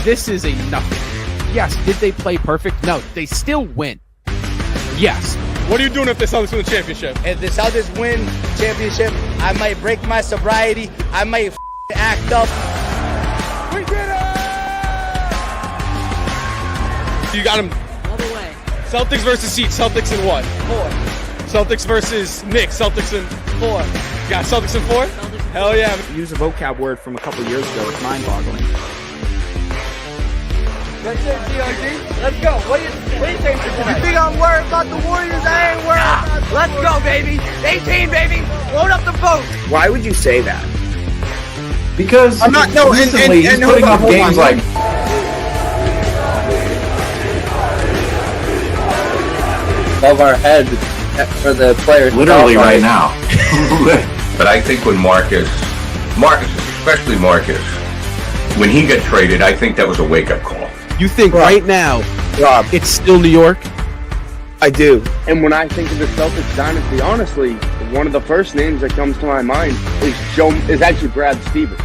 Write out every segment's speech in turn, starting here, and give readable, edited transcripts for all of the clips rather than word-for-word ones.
this is a nothing. Yes, did they play perfect? No, they still win. Yes. What are you doing if the Celtics win the championship? If the Celtics win championship, I might break my sobriety. I might act up. We did it! You got him. All the way. Celtics versus Heat. Celtics in what? 4. Celtics versus Knicks. Celtics in 4. You got Celtics in 4? Hell yeah. Use a vocab word from a couple years ago. It's mind-boggling. Let's go. What do you think tonight? You think I'm worried about the Warriors? I ain't worried about the Let's go, baby. 18, baby. Load up the boat. Why would you say that? Because I'm not. No, recently he's putting up games like above our head for the players. literally right now. But I think when Marcus, especially Marcus, when he got traded, I think that was a wake-up call. You think right now, Rob, it's still New York? I do. And when I think of the Celtics dynasty, honestly, one of the first names that comes to my mind is actually Brad Stevens.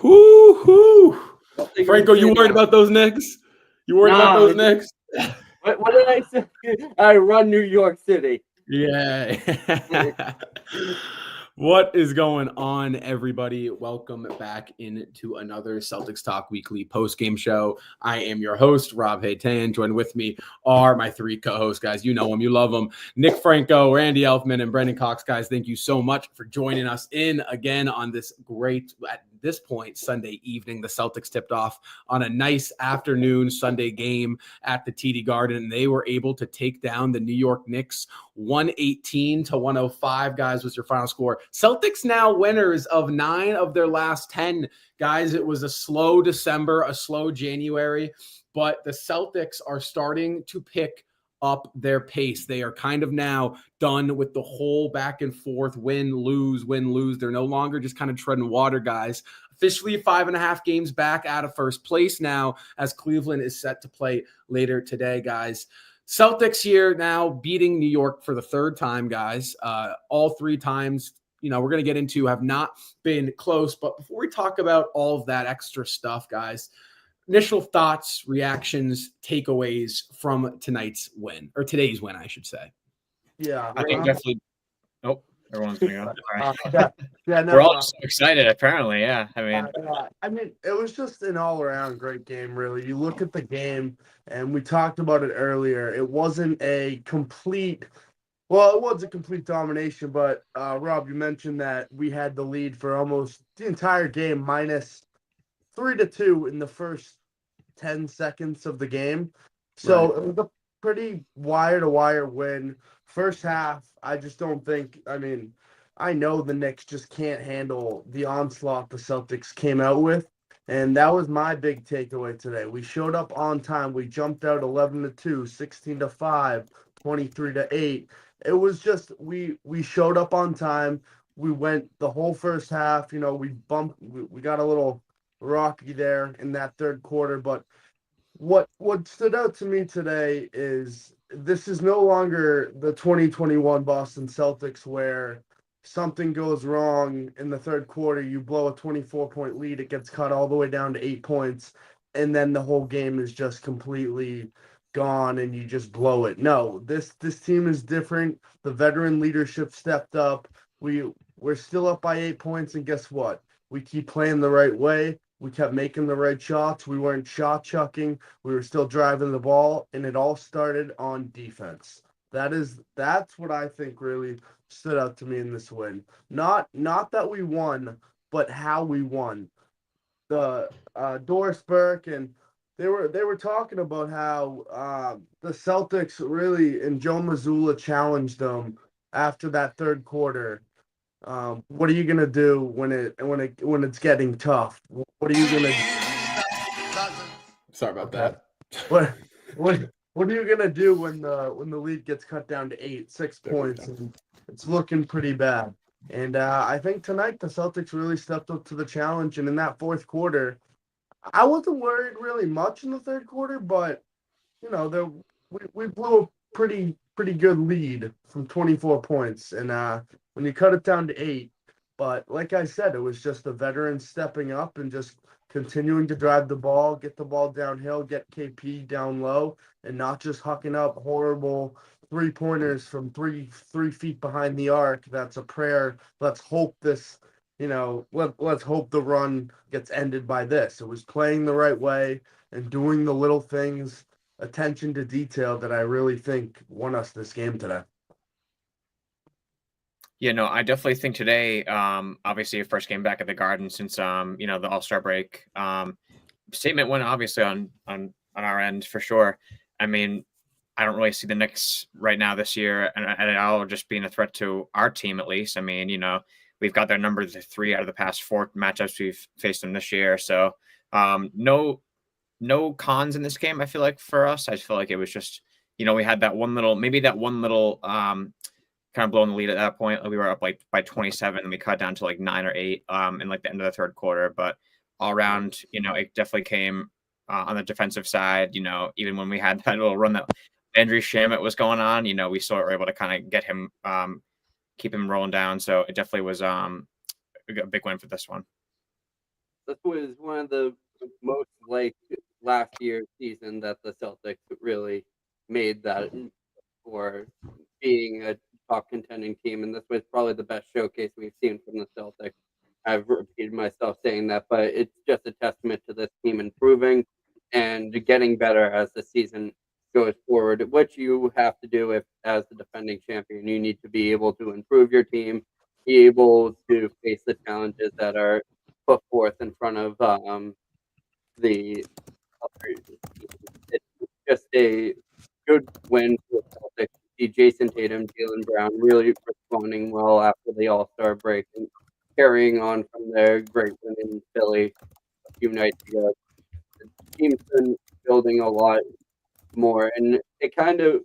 Whoo-hoo. Franco, you worried about those Knicks? You worried about those Knicks? What did I say? I run New York City. Yeah. What is going on, everybody? Welcome back into another Celtics Talk Weekly post-game show. I am your host, Rob Haytan. Joined with me are my three co-hosts, guys. You know them, you love them. Nick Franco, Randy Elfman, and Brendan Cox. Guys, thank you so much for joining us in again on this great, at this point, Sunday evening. The Celtics tipped off on a nice afternoon Sunday game at the TD Garden. They were able to take down the New York Knicks 118-105, guys, was your final score. Celtics now winners of 9 of their last 10. Guys, it was a slow December, a slow January, but the Celtics are starting to pick up their pace. They are kind of now done with the whole back and forth, win, lose. They're no longer just kind of treading water, guys. Officially 5.5 games back out of first place now, as Cleveland is set to play later today, guys. Celtics here now beating New York for the third time, guys. All 3 times, we're going to get into have not been close. But before we talk about all of that extra stuff, guys, initial thoughts, reactions, takeaways from tonight's win, or today's win, I should say. Yeah, I think definitely. Oh, everyone's going on. No, we're all just so excited, apparently. Yeah, I mean, it was just an all-around great game, really. You look at the game, and we talked about it earlier. It wasn't a complete. Well, it was a complete domination, but Rob, you mentioned that we had the lead for almost the entire game, minus 3-2 in the first 10 seconds of the game. So It was a pretty wire-to-wire win. First half, I just don't think, I know the Knicks just can't handle the onslaught the Celtics came out with, and that was my big takeaway today. We showed up on time. We jumped out 11-2, 16-5, 23-8. It was just, we showed up on time. We went the whole first half, we got a little rocky there in that third quarter, but what stood out to me today is this is no longer the 2021 Boston Celtics where something goes wrong in the third quarter, you blow a 24-point lead, it gets cut all the way down to 8 points, and then the whole game is just completely gone and you just blow it. No, this team is different. The veteran leadership stepped up. We're still up by 8 points, and guess what? We keep playing the right way. We kept making the right shots. We weren't shot chucking. We were still driving the ball, and it all started on defense. That's what I think really stood out to me in this win. Not that we won, but how we won. The Doris Burke and they were talking about how the Celtics really and Joe Mazzulla challenged them after that third quarter. What are you gonna do when it's getting tough? What are you gonna? Sorry about that. What are you gonna do when the lead gets cut down to 6 points? And it's looking pretty bad. And I think tonight the Celtics really stepped up to the challenge. And in that fourth quarter, I wasn't worried really much in the third quarter, but we blew a pretty pretty good lead from 24 points. And when you cut it down to 8, but like I said, it was just the veterans stepping up and just continuing to drive the ball, get the ball downhill, get KP down low, and not just hucking up horrible 3-pointers from three feet behind the arc. That's a prayer. Let's hope this, let's hope the run gets ended by this. It was playing the right way and doing the little things, attention to detail, that I really think won us this game today. Yeah, no, I definitely think today, obviously a first game back at the Garden since the All-Star break. Statement win obviously on our end for sure. I mean, I don't really see the Knicks right now this year and I'll just being a threat to our team at least. I mean, we've got their number 3 out of the past 4 matchups we've faced them this year. So no cons in this game, I feel like, for us. I just feel like it was just, we had that one little kind of blowing the lead at that point. We were up like by 27 and we cut down to like 9 or 8 in like the end of the third quarter. But all around, it definitely came on the defensive side. Even when we had that little run that Andrew Shamet was going on, we still were able to kind of get him, keep him rolling down. So it definitely was a big win for this one. This was one of the most like last year's season that the Celtics really made that for being a top contending team, and this was probably the best showcase we've seen from the Celtics. I've repeated myself saying that, but it's just a testament to this team improving and getting better as the season goes forward, which you have to do as the defending champion. You need to be able to improve your team, be able to face the challenges that are put forth in front of the other teams. It's just a good win for the Celtics. See Jason Tatum, Jaylen Brown really responding well after the All-Star break and carrying on from their great win in Philly a few nights ago. The team's been building a lot more, and it kind of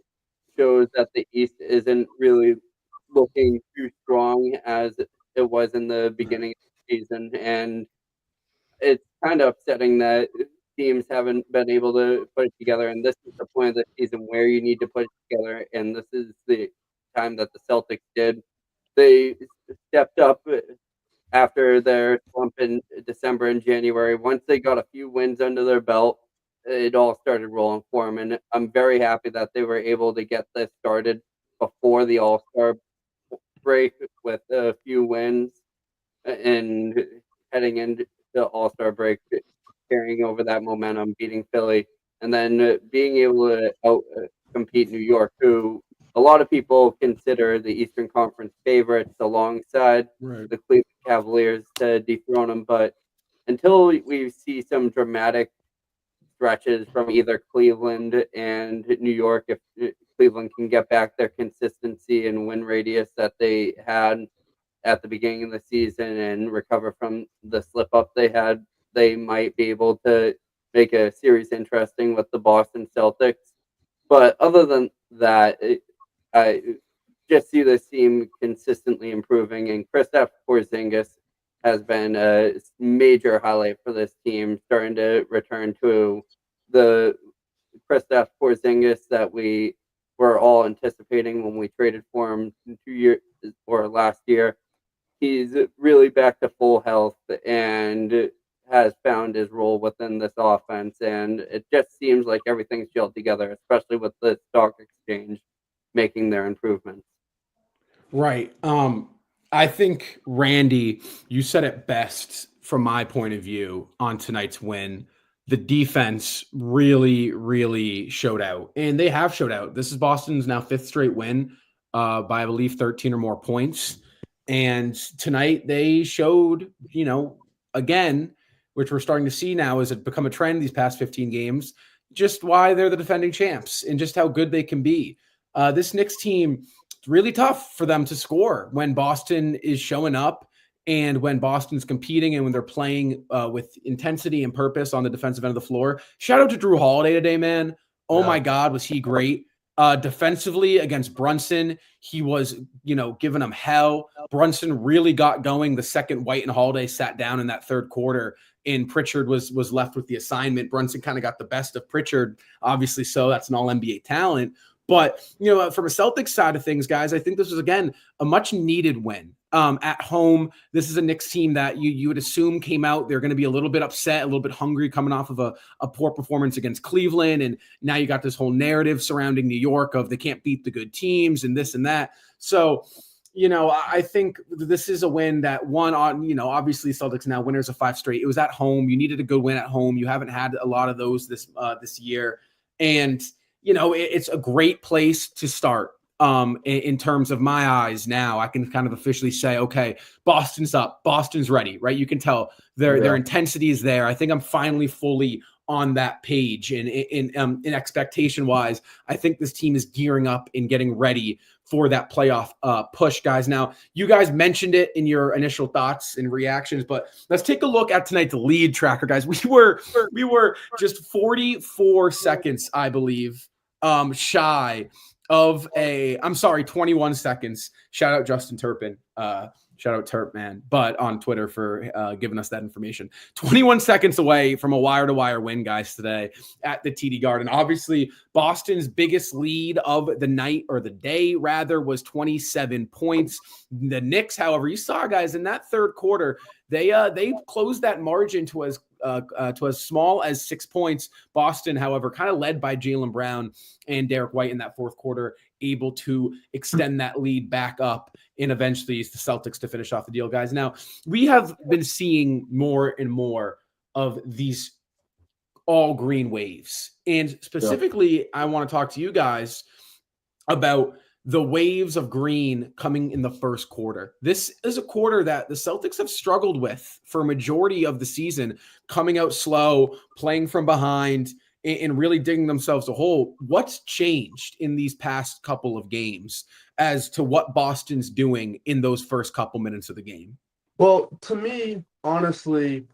shows that the East isn't really looking too strong as it was in the beginning of the season, and it's kind of upsetting that teams haven't been able to put it together, and this is the point of the season where you need to put it together, and this is the time that the Celtics did. They stepped up after their slump in December and January. Once they got a few wins under their belt, it all started rolling for them, and I'm very happy that they were able to get this started before the All-Star break with a few wins and heading into the All-Star break, carrying over that momentum, beating Philly, and then being able to compete New York, who a lot of people consider the Eastern Conference favorites alongside the Cleveland Cavaliers to dethrone them. But until we see some dramatic stretches from either Cleveland and New York, if Cleveland can get back their consistency and win radius that they had at the beginning of the season and recover from the slip up they had, they might be able to make a series interesting with the Boston Celtics. But other than that, I just see this team consistently improving, and Kristaps Porzingis has been a major highlight for this team, starting to return to the Kristaps Porzingis that we were all anticipating when we traded for him 2 years or last year. He's really back to full health and has found his role within this offense, and it just seems like everything's gelled together, especially with the stock exchange making their improvements. Right. I think, Randy, you said it best from my point of view on tonight's win. The defense really, really showed out, and they have showed out. This is Boston's now 5th straight win by, I believe, 13 or more points. And tonight they showed, again, which we're starting to see now as it become a trend these past 15 games, just why they're the defending champs and just how good they can be. This Knicks team, it's really tough for them to score when Boston is showing up and when Boston's competing and when they're playing with intensity and purpose on the defensive end of the floor. Shout out to Drew Holiday today, man. Oh my God, was he great. Defensively against Brunson, he was, giving him hell. Brunson really got going the second White and Holiday sat down in that third quarter, and Pritchard was left with the assignment. Brunson kind of got the best of Pritchard, obviously, so that's an all-NBA talent. But, from a Celtics side of things, guys, I think this was, again, a much needed win. At home, this is a Knicks team that you would assume came out. They're going to be a little bit upset, a little bit hungry coming off of a poor performance against Cleveland. And now you got this whole narrative surrounding New York of they can't beat the good teams and this and that. So, I think this is a win that won on, obviously Celtics now winners of 5 straight. It was at home. You needed a good win at home. You haven't had a lot of those this year. And, it's a great place to start. In terms of my eyes now, I can kind of officially say, okay, Boston's up, Boston's ready, right? You can tell their intensity is there. I think I'm finally fully on that page, and in expectation wise, I think this team is gearing up and getting ready for that playoff push, guys. Now, you guys mentioned it in your initial thoughts and reactions, but let's take a look at tonight's lead tracker, guys. We were just 44 seconds, I believe, shy of 21 seconds. Shout out Justin Turpin. Shout out Turp, man. But on Twitter for giving us that information. 21 seconds away from a wire-to-wire win, guys, today at the TD Garden. Obviously, Boston's biggest lead of the night, or the day, rather, was 27 points. The Knicks, however, you saw, guys, in that third quarter, they closed that margin to as small as 6 points. Boston, however, kind of led by Jaylen Brown and Derek White in that fourth quarter, able to extend that lead back up and eventually use the Celtics to finish off the deal, guys. Now, we have been seeing more and more of these all green waves. And specifically, I want to talk to you guys about the waves of green coming in the first quarter. This is a quarter that the Celtics have struggled with for a majority of the season, coming out slow, playing from behind, and really digging themselves a hole. What's changed in these past couple of games as to what Boston's doing in those first couple minutes of the game? Well, to me, honestly,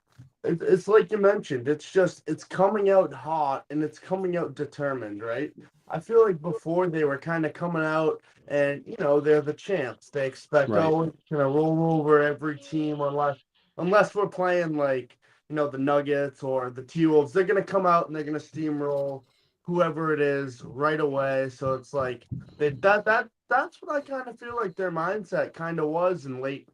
it's like you mentioned. It's coming out hot and it's coming out determined, right? I feel like before they were kind of coming out and, they're the champs. They expect, we're going to roll over every team unless we're playing like, the Nuggets or the T-Wolves. They're going to come out and they're going to steamroll whoever it is right away. So it's like that's what I kind of feel like their mindset kind of was in late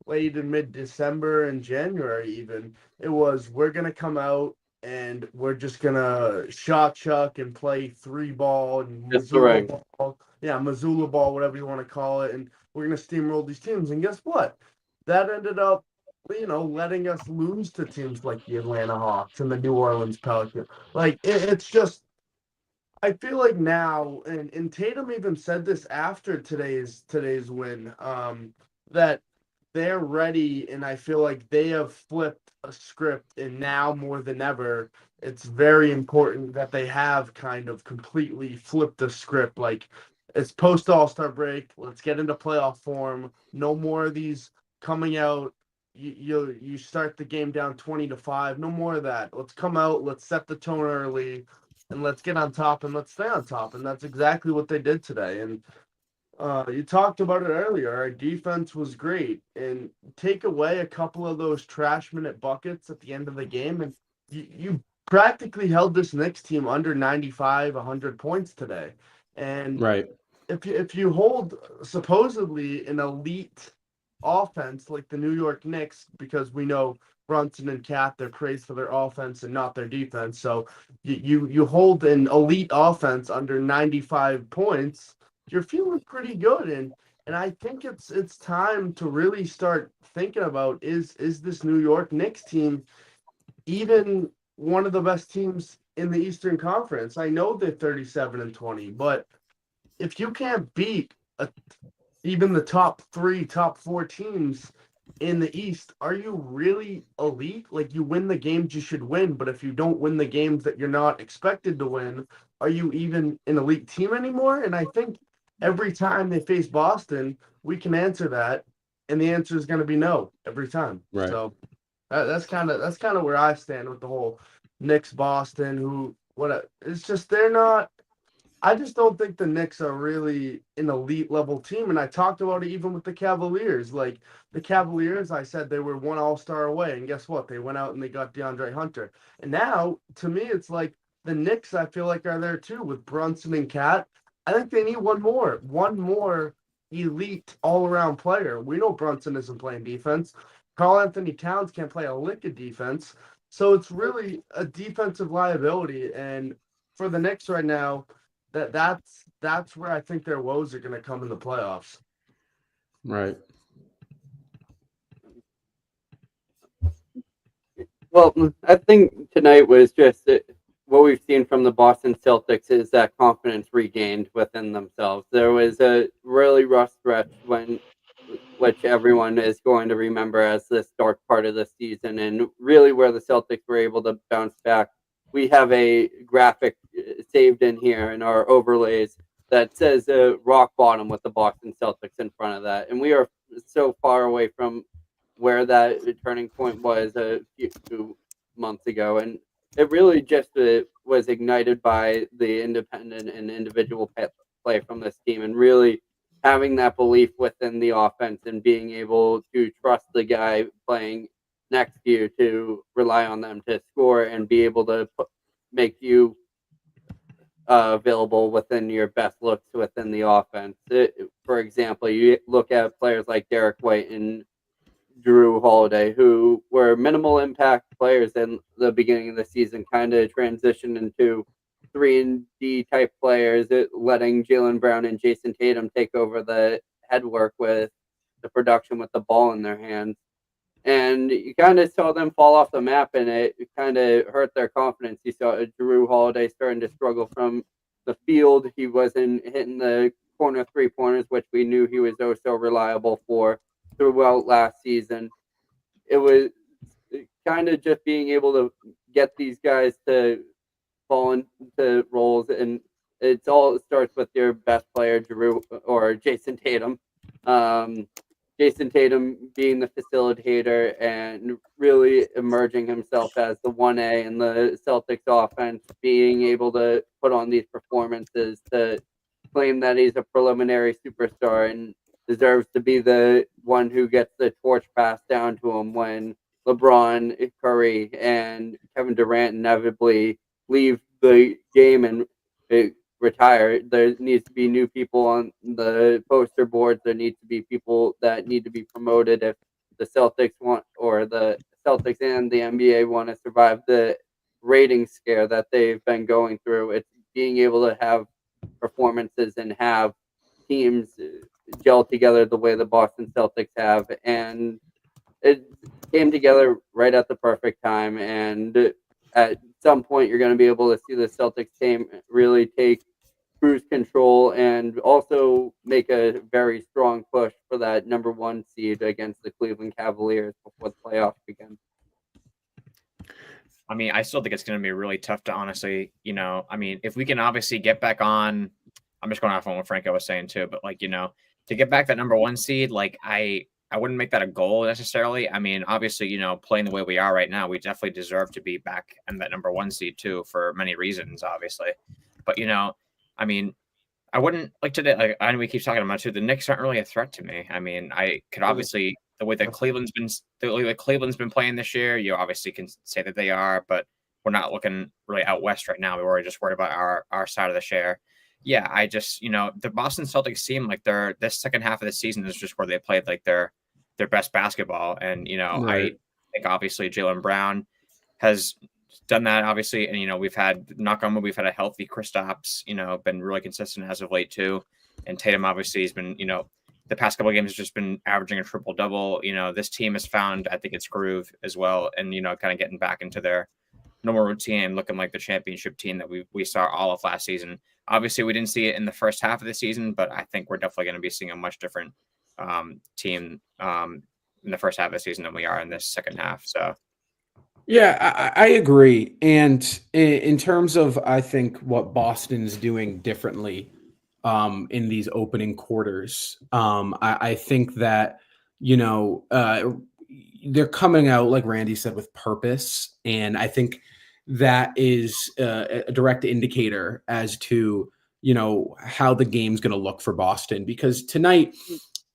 in mid-December and January even. It was, we're going to come out and we're just going to shot chuck and play 3-ball and Missoula ball. Yeah, Missoula ball, whatever you want to call it. And we're going to steamroll these teams. And guess what? That ended up, letting us lose to teams like the Atlanta Hawks and the New Orleans Pelicans. Like, it's just, I feel like now, and Tatum even said this after today's win, that they're ready, and I feel like they have flipped a script, and now more than ever, it's very important that they have kind of completely flipped the script. Like, it's post All-Star break, let's get into playoff form, no more of these coming out, you start the game down 20-5, no more of that. Let's come out, let's set the tone early, and let's get on top and let's stay on top. And that's exactly what they did today. And you talked about it earlier. Our defense was great. And take away a couple of those trash minute buckets at the end of the game, and you practically held this Knicks team under 95, 100 points today. And if you hold supposedly an elite offense like the New York Knicks, because we know Brunson and Cat, they're praised for their offense and not their defense. So you hold an elite offense under 95 points, you're feeling pretty good. And I think it's time to really start thinking about, is this New York Knicks team even one of the best teams in the Eastern Conference? I know they're 37-20, but if you can't beat even the top 3, top 4 teams in the East, are you really elite? Like, you win the games you should win, but if you don't win the games that you're not expected to win, are you even an elite team anymore? And I think every time they face Boston, we can answer that, and the answer is going to be no every time. Right. So that's kind of where I stand with the whole Knicks Boston. It's just they're not. I just don't think the Knicks are really an elite level team. And I talked about it even with the Cavaliers. Like, the Cavaliers, I said they were one All-Star away. And guess what? They went out and they got DeAndre Hunter. And now, to me, it's like the Knicks, I feel like, are there too with Brunson and Cat. I think they need one more elite all-around player. We know Brunson isn't playing defense. Karl Anthony Towns can't play a lick of defense. So it's really a defensive liability. And for the Knicks right now, that's where I think their woes are going to come in the playoffs. Right. Well, I think tonight was just what we've seen from the Boston Celtics is that confidence regained within themselves. There was a really rough stretch which everyone is going to remember as this dark part of the season, and really where the Celtics were able to bounce back. We have a graphic saved in here in our overlays that says rock bottom with the Boston Celtics in front of that, and we are so far away from where that turning point was a few months ago, and it really just was ignited by the independent and individual play from this team, and really having that belief within the offense and being able to trust the guy playing next to you to rely on them to score and be able to make you available within your best looks within the offense. For example, you look at players like Derek White and Drew Holiday, who were minimal impact players in the beginning of the season, kind of transitioned into 3-and-D type players, letting Jaylen Brown and Jason Tatum take over the head work with the production with the ball in their hands. And you kind of saw them fall off the map, and it kind of hurt their confidence. You saw Drew Holiday starting to struggle from the field. He wasn't hitting the corner three-pointers, which we knew he was so reliable for throughout last season. It was kind of just being able to get these guys to fall into roles, and it starts with your best player, Drew or Jason Tatum. Jason Tatum being the facilitator and really emerging himself as the 1A in the Celtics offense, being able to put on these performances to claim that he's a preliminary superstar and deserves to be the one who gets the torch passed down to him when LeBron, Curry, and Kevin Durant inevitably leave the game and retire. There needs to be new people on the poster boards. There needs to be people that need to be promoted if the Celtics want, or the Celtics and the NBA want to survive the rating scare that they've been going through. It's being able to have performances and have teams gel together the way the Boston Celtics have, and it came together right at the perfect time. And at some point, you're going to be able to see the Celtics team really take cruise control and also make a very strong push for that number 1 seed against the Cleveland Cavaliers before the playoffs begin. I mean, I still think it's going to be really tough to honestly, I mean, if we can obviously get back on, I'm just going off on what Franco was saying too, but to get back that number 1 seed, I wouldn't make that a goal necessarily. I mean, obviously, playing the way we are right now, we definitely deserve to be back in that number 1 seed too, for many reasons, obviously. But, I mean, I wouldn't today. I know we keep talking about too. The Knicks aren't really a threat to me. I mean, I could obviously, the way that Cleveland's been playing this year, you obviously can say that they are, but we're not looking really out west right now. We're just worried about our side of the share. Yeah, I just, the Boston Celtics seem like this second half of the season is just where they played their best basketball. And, right. I think obviously Jaylen Brown has done that, obviously. And, we've had, knock on wood, we've had a healthy Kristaps, been really consistent as of late too. And Tatum obviously has been, the past couple of games has just been averaging a triple-double. This team has found, I think, its groove as well. And, kind of getting back into their normal routine, looking like the championship team that we saw all of last season. Obviously, we didn't see it in the first half of the season, but I think we're definitely going to be seeing a much different team in the first half of the season than we are in this second half. So, yeah, I agree. And in terms of, I think, what Boston's doing differently in these opening quarters, I think that, they're coming out, like Randy said, with purpose. And I think that is a direct indicator as to, how the game's going to look for Boston. Because tonight,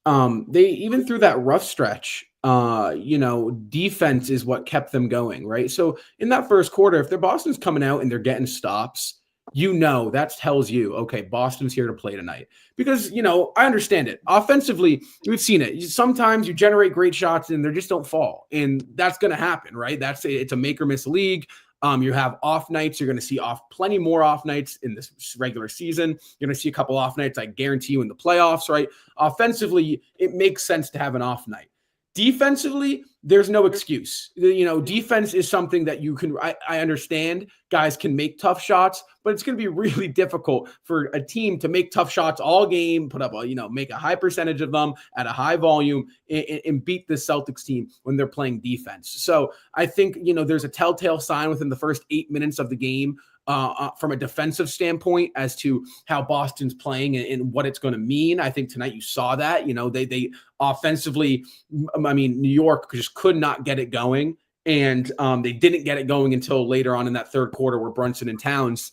they, even through that rough stretch, defense is what kept them going, right? So in that first quarter, if Boston's coming out and they're getting stops, that tells you, okay, Boston's here to play tonight. Because, I understand it. Offensively, we've seen it. Sometimes you generate great shots and they just don't fall. And that's going to happen, right? It's a make or miss league. You have off nights. You're going to see plenty more off nights in this regular season. You're going to see a couple off nights, I guarantee you, in the playoffs, right? Offensively, it makes sense to have an off night. Defensively, there's no excuse. Defense is something that you can, I understand guys can make tough shots, but it's going to be really difficult for a team to make tough shots all game, put up make a high percentage of them at a high volume and beat the Celtics team when they're playing defense. So I think, there's a telltale sign within the first 8 minutes of the game from a defensive standpoint as to how Boston's playing and what it's going to mean. I think tonight you saw that, they offensively, New York just could not get it going. And they didn't get it going until later on in that third quarter where Brunson and Towns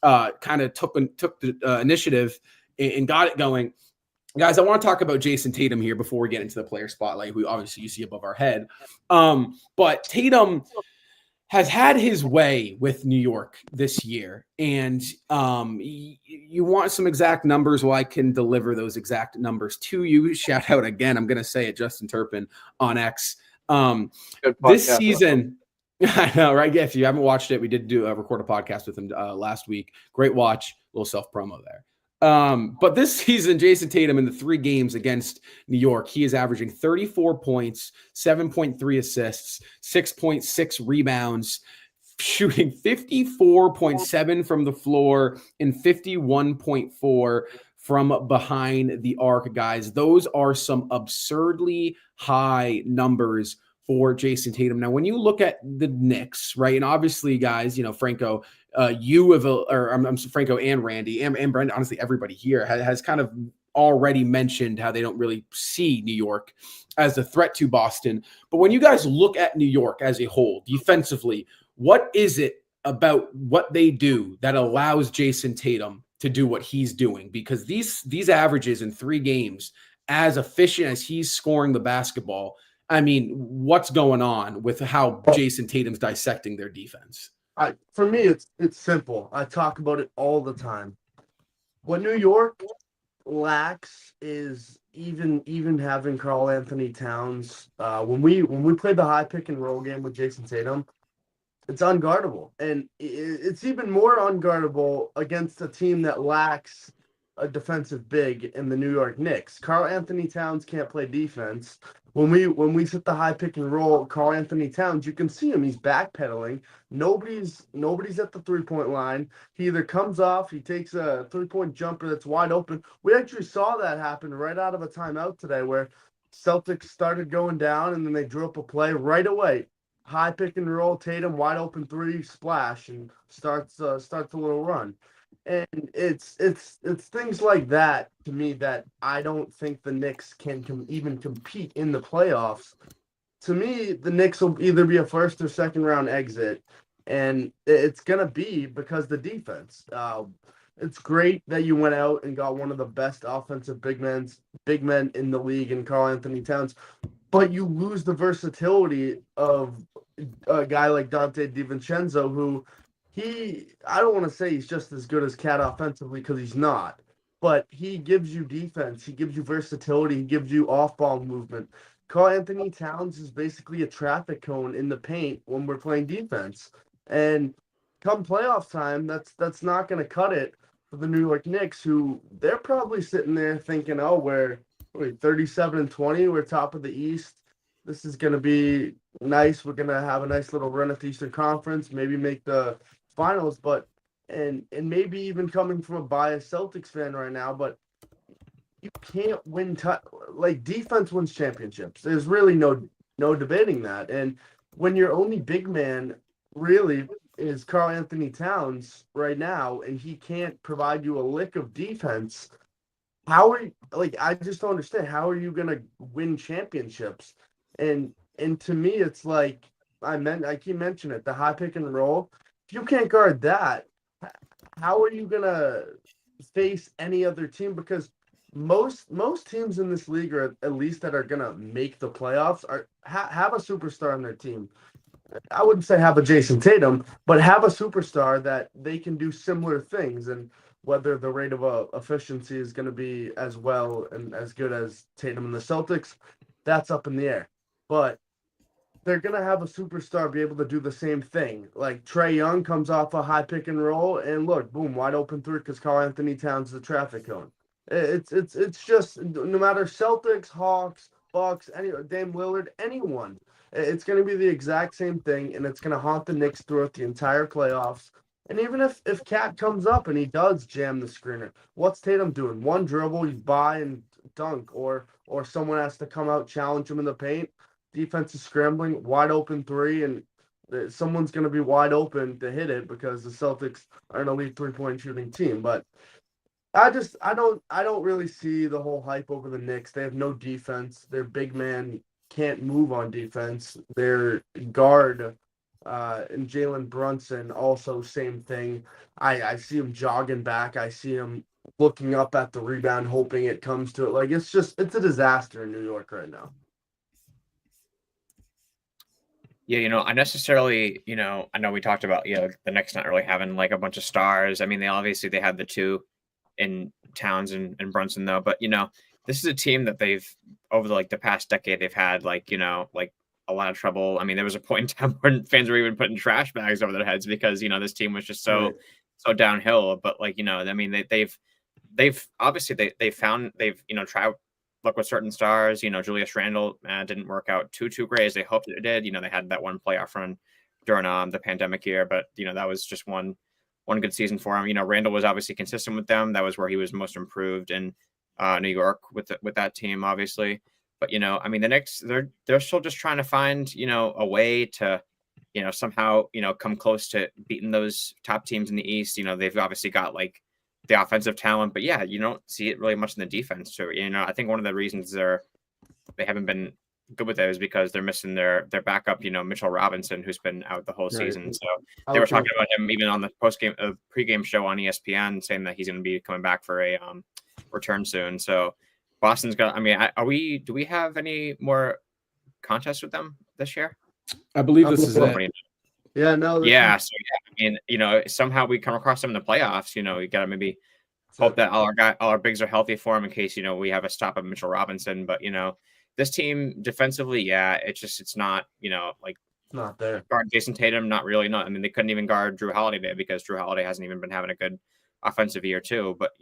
kind of took the initiative and got it going. Guys, I want to talk about Jason Tatum here before we get into the player spotlight, who obviously you see above our head. But Tatum has had his way with New York this year. And you want some exact numbers? Well, I can deliver those exact numbers to you. Shout out again. I'm going to say it, Justin Turpin on X. This season, I know, right? Yeah, if you haven't watched it, we did record a podcast with him last week. Great watch, little self promo there. But this season, Jason Tatum in the 3 games against New York, he is averaging 34 points, 7.3 assists, 6.6 rebounds, shooting 54.7 from the floor and 51.4 from behind the arc, guys. Those are some absurdly high numbers for Jason Tatum. Now, when you look at the Knicks, right, and obviously, guys, Franco, Franco and Randy and Brandon, honestly, everybody here has kind of already mentioned how they don't really see New York as a threat to Boston. But when you guys look at New York as a whole, defensively, what is it about what they do that allows Jason Tatum to do what he's doing? Because these averages in 3 games, as efficient as he's scoring the basketball, what's going on with how Jason Tatum's dissecting their defense? For me, it's simple. I talk about it all the time. What New York lacks is even having Karl Anthony Towns. When we played the high pick and roll game with Jason Tatum, it's unguardable, and it's even more unguardable against a team that lacks a defensive big in the New York Knicks. Karl Anthony Towns can't play defense. When we set the high pick and roll, Karl Anthony Towns, you can see him. He's backpedaling. Nobody's at the 3-point line. He either comes off, he takes a 3-point jumper that's wide open. We actually saw that happen right out of a timeout today, where Celtics started going down and then they drew up a play right away. High pick and roll, Tatum wide open 3, splash, and starts a little run. And it's things like that to me that I don't think the Knicks can even compete in the playoffs. To me, the Knicks will either be a first or second round exit, and it's gonna be because the defense. It's great that you went out and got one of the best offensive big men in the league in Karl Anthony Towns, but you lose the versatility of a guy like Dante DiVincenzo, who I don't want to say he's just as good as Cat offensively, because he's not, but he gives you defense, he gives you versatility, he gives you off-ball movement. Karl Anthony Towns is basically a traffic cone in the paint when we're playing defense, and come playoff time, that's not going to cut it for the New York Knicks, who they're probably sitting there thinking, oh, we're 37-20, we're top of the East. This is going to be nice. We're going to have a nice little run at the Eastern Conference, maybe make the finals, but and maybe even coming from a biased Celtics fan right now, but you can't win defense wins championships. There's really no debating that. And when your only big man really is Karl Anthony Towns right now, and he can't provide you a lick of defense, how are you, I just don't understand, how are you gonna win championships? And to me, it's like I keep mentioning it, the high pick and roll. If you can't guard that, how are you gonna face any other team? Because most teams in this league, or at least that are gonna make the playoffs, have a superstar on their team. I wouldn't say have a Jason Tatum, but have a superstar that they can do similar things. And whether the rate of efficiency is going to be as well and as good as Tatum and the Celtics, that's up in the air. But they're going to have a superstar be able to do the same thing. Like Trae Young comes off a high pick and roll, and look, boom, wide open three because Karl Anthony Towns is the traffic cone. It's just no matter Celtics, Hawks, Bucks, any Dame Lillard, anyone. It's going to be the exact same thing, and it's going to haunt the Knicks throughout the entire playoffs. And even if Cat comes up and he does jam the screener, what's Tatum doing? One dribble, you buy and dunk, or someone has to come out, challenge him in the paint. Defense is scrambling, wide open three, and someone's going to be wide open to hit it because the Celtics are an elite 3-point shooting team. But I don't really see the whole hype over the Knicks. They have no defense. Their big man can't move on defense. Their guard and Jalen Brunson also same thing. I see him jogging back. I see him looking up at the rebound, hoping it comes to it. Like it's a disaster in New York right now. Yeah, I necessarily, I know we talked about, the Knicks not really having like a bunch of stars. I mean, they had the two in Towns and Brunson though, but this is a team that they've over the past decade they've had like a lot of trouble. I mean, there was a point in time when fans were even putting trash bags over their heads because this team was just so downhill. But I mean, they've obviously they've tried look with certain stars. Julius Randle didn't work out too great as they hoped it did. They had that one playoff run during the pandemic year, but that was just one good season for him. Randle was obviously consistent with them. That was where he was most improved in New York with that team, obviously. But I mean, the Knicks they're still just trying to find a way to somehow come close to beating those top teams in the East. They've obviously got like the offensive talent, but yeah, you don't see it really much in the defense too. I think one of the reasons they haven't been good with it is because they're missing their backup, Mitchell Robinson, who's been out the whole season. So they were talking about him even on the pregame show on ESPN, saying that he's going to be coming back for a return soon. So Boston's got. I mean, do we have any more contests with them this year? I believe this is it. Yeah, no. Yeah, so yeah, I mean, somehow we come across them in the playoffs. You got to maybe hope that all our bigs are healthy for him in case we have a stop of Mitchell Robinson. But this team defensively, yeah, it's not not there. Guard Jason Tatum, not really. I mean, they couldn't even guard Drew Holiday because Drew Holiday hasn't even been having a good offensive year too. But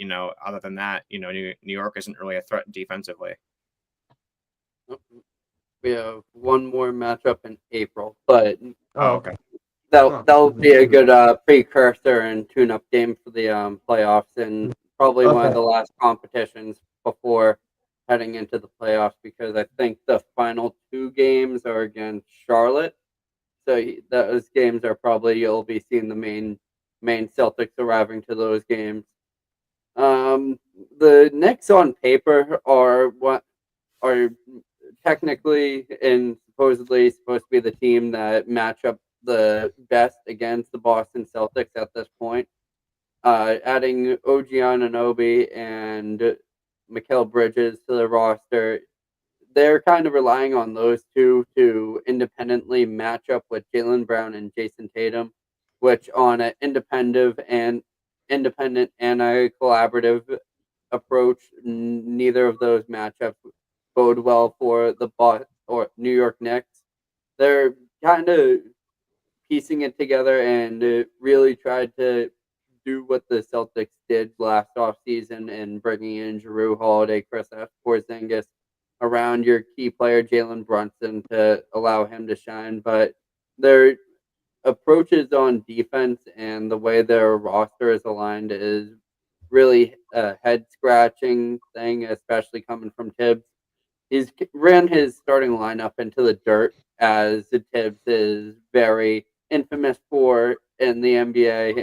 other than that, New York isn't really a threat defensively. We have one more matchup in April, but okay. That'll be a good precursor and tune-up game for the playoffs, and probably one of the last competitions before heading into the playoffs, because I think the final two games are against Charlotte. So those games are probably you'll be seeing the main Celtics arriving to those games. The Knicks on paper are technically and supposedly supposed to be the team that match up the best against the Boston Celtics at this point. Adding OG Anunoby and Mikal Bridges to the roster, they're kind of relying on those two to independently match up with Jaylen Brown and Jason Tatum, which on an independent and a collaborative approach, neither of those matchups bode well for the New York Knicks. They're kind of piecing it together and really tried to do what the Celtics did last offseason and bringing in Jrue Holiday, Kristaps Porzingis around your key player Jalen Brunson to allow him to shine. But their approaches on defense and the way their roster is aligned is really a head-scratching thing, especially coming from Tibbs. He's ran his starting lineup into the dirt, as Tibbs is very infamous for in the NBA,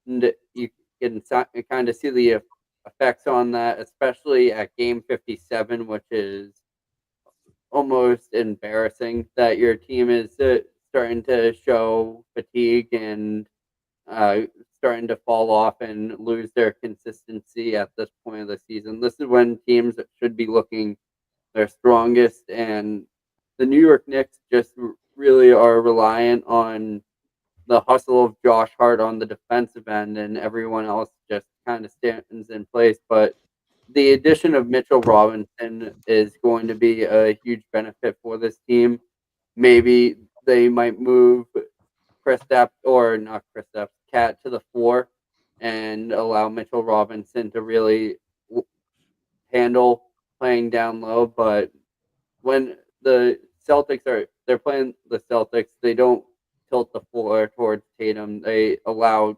and you can kind of see the effects on that, especially at Game 57, which is almost embarrassing that your team is starting to show fatigue and starting to fall off and lose their consistency at this point of the season. This is when teams should be looking their strongest, and the New York Knicks just really are reliant on the hustle of Josh Hart on the defensive end, and everyone else just kind of stands in place. But the addition of Mitchell Robinson is going to be a huge benefit for this team. Maybe they might move Cat to the 4 and allow Mitchell Robinson to really handle playing down low. But when the they're playing the Celtics, they don't tilt the floor towards Tatum. They allow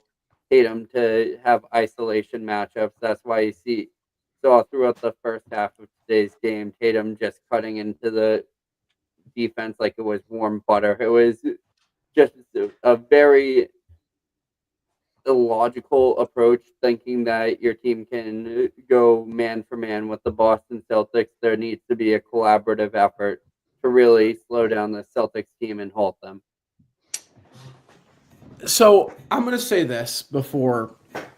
Tatum to have isolation matchups. That's why you saw throughout the first half of today's game, Tatum just cutting into the defense like it was warm butter. It was just a very illogical approach, thinking that your team can go man for man with the Boston Celtics. There needs to be a collaborative effort to really slow down the Celtics team and halt them. So I'm going to say this before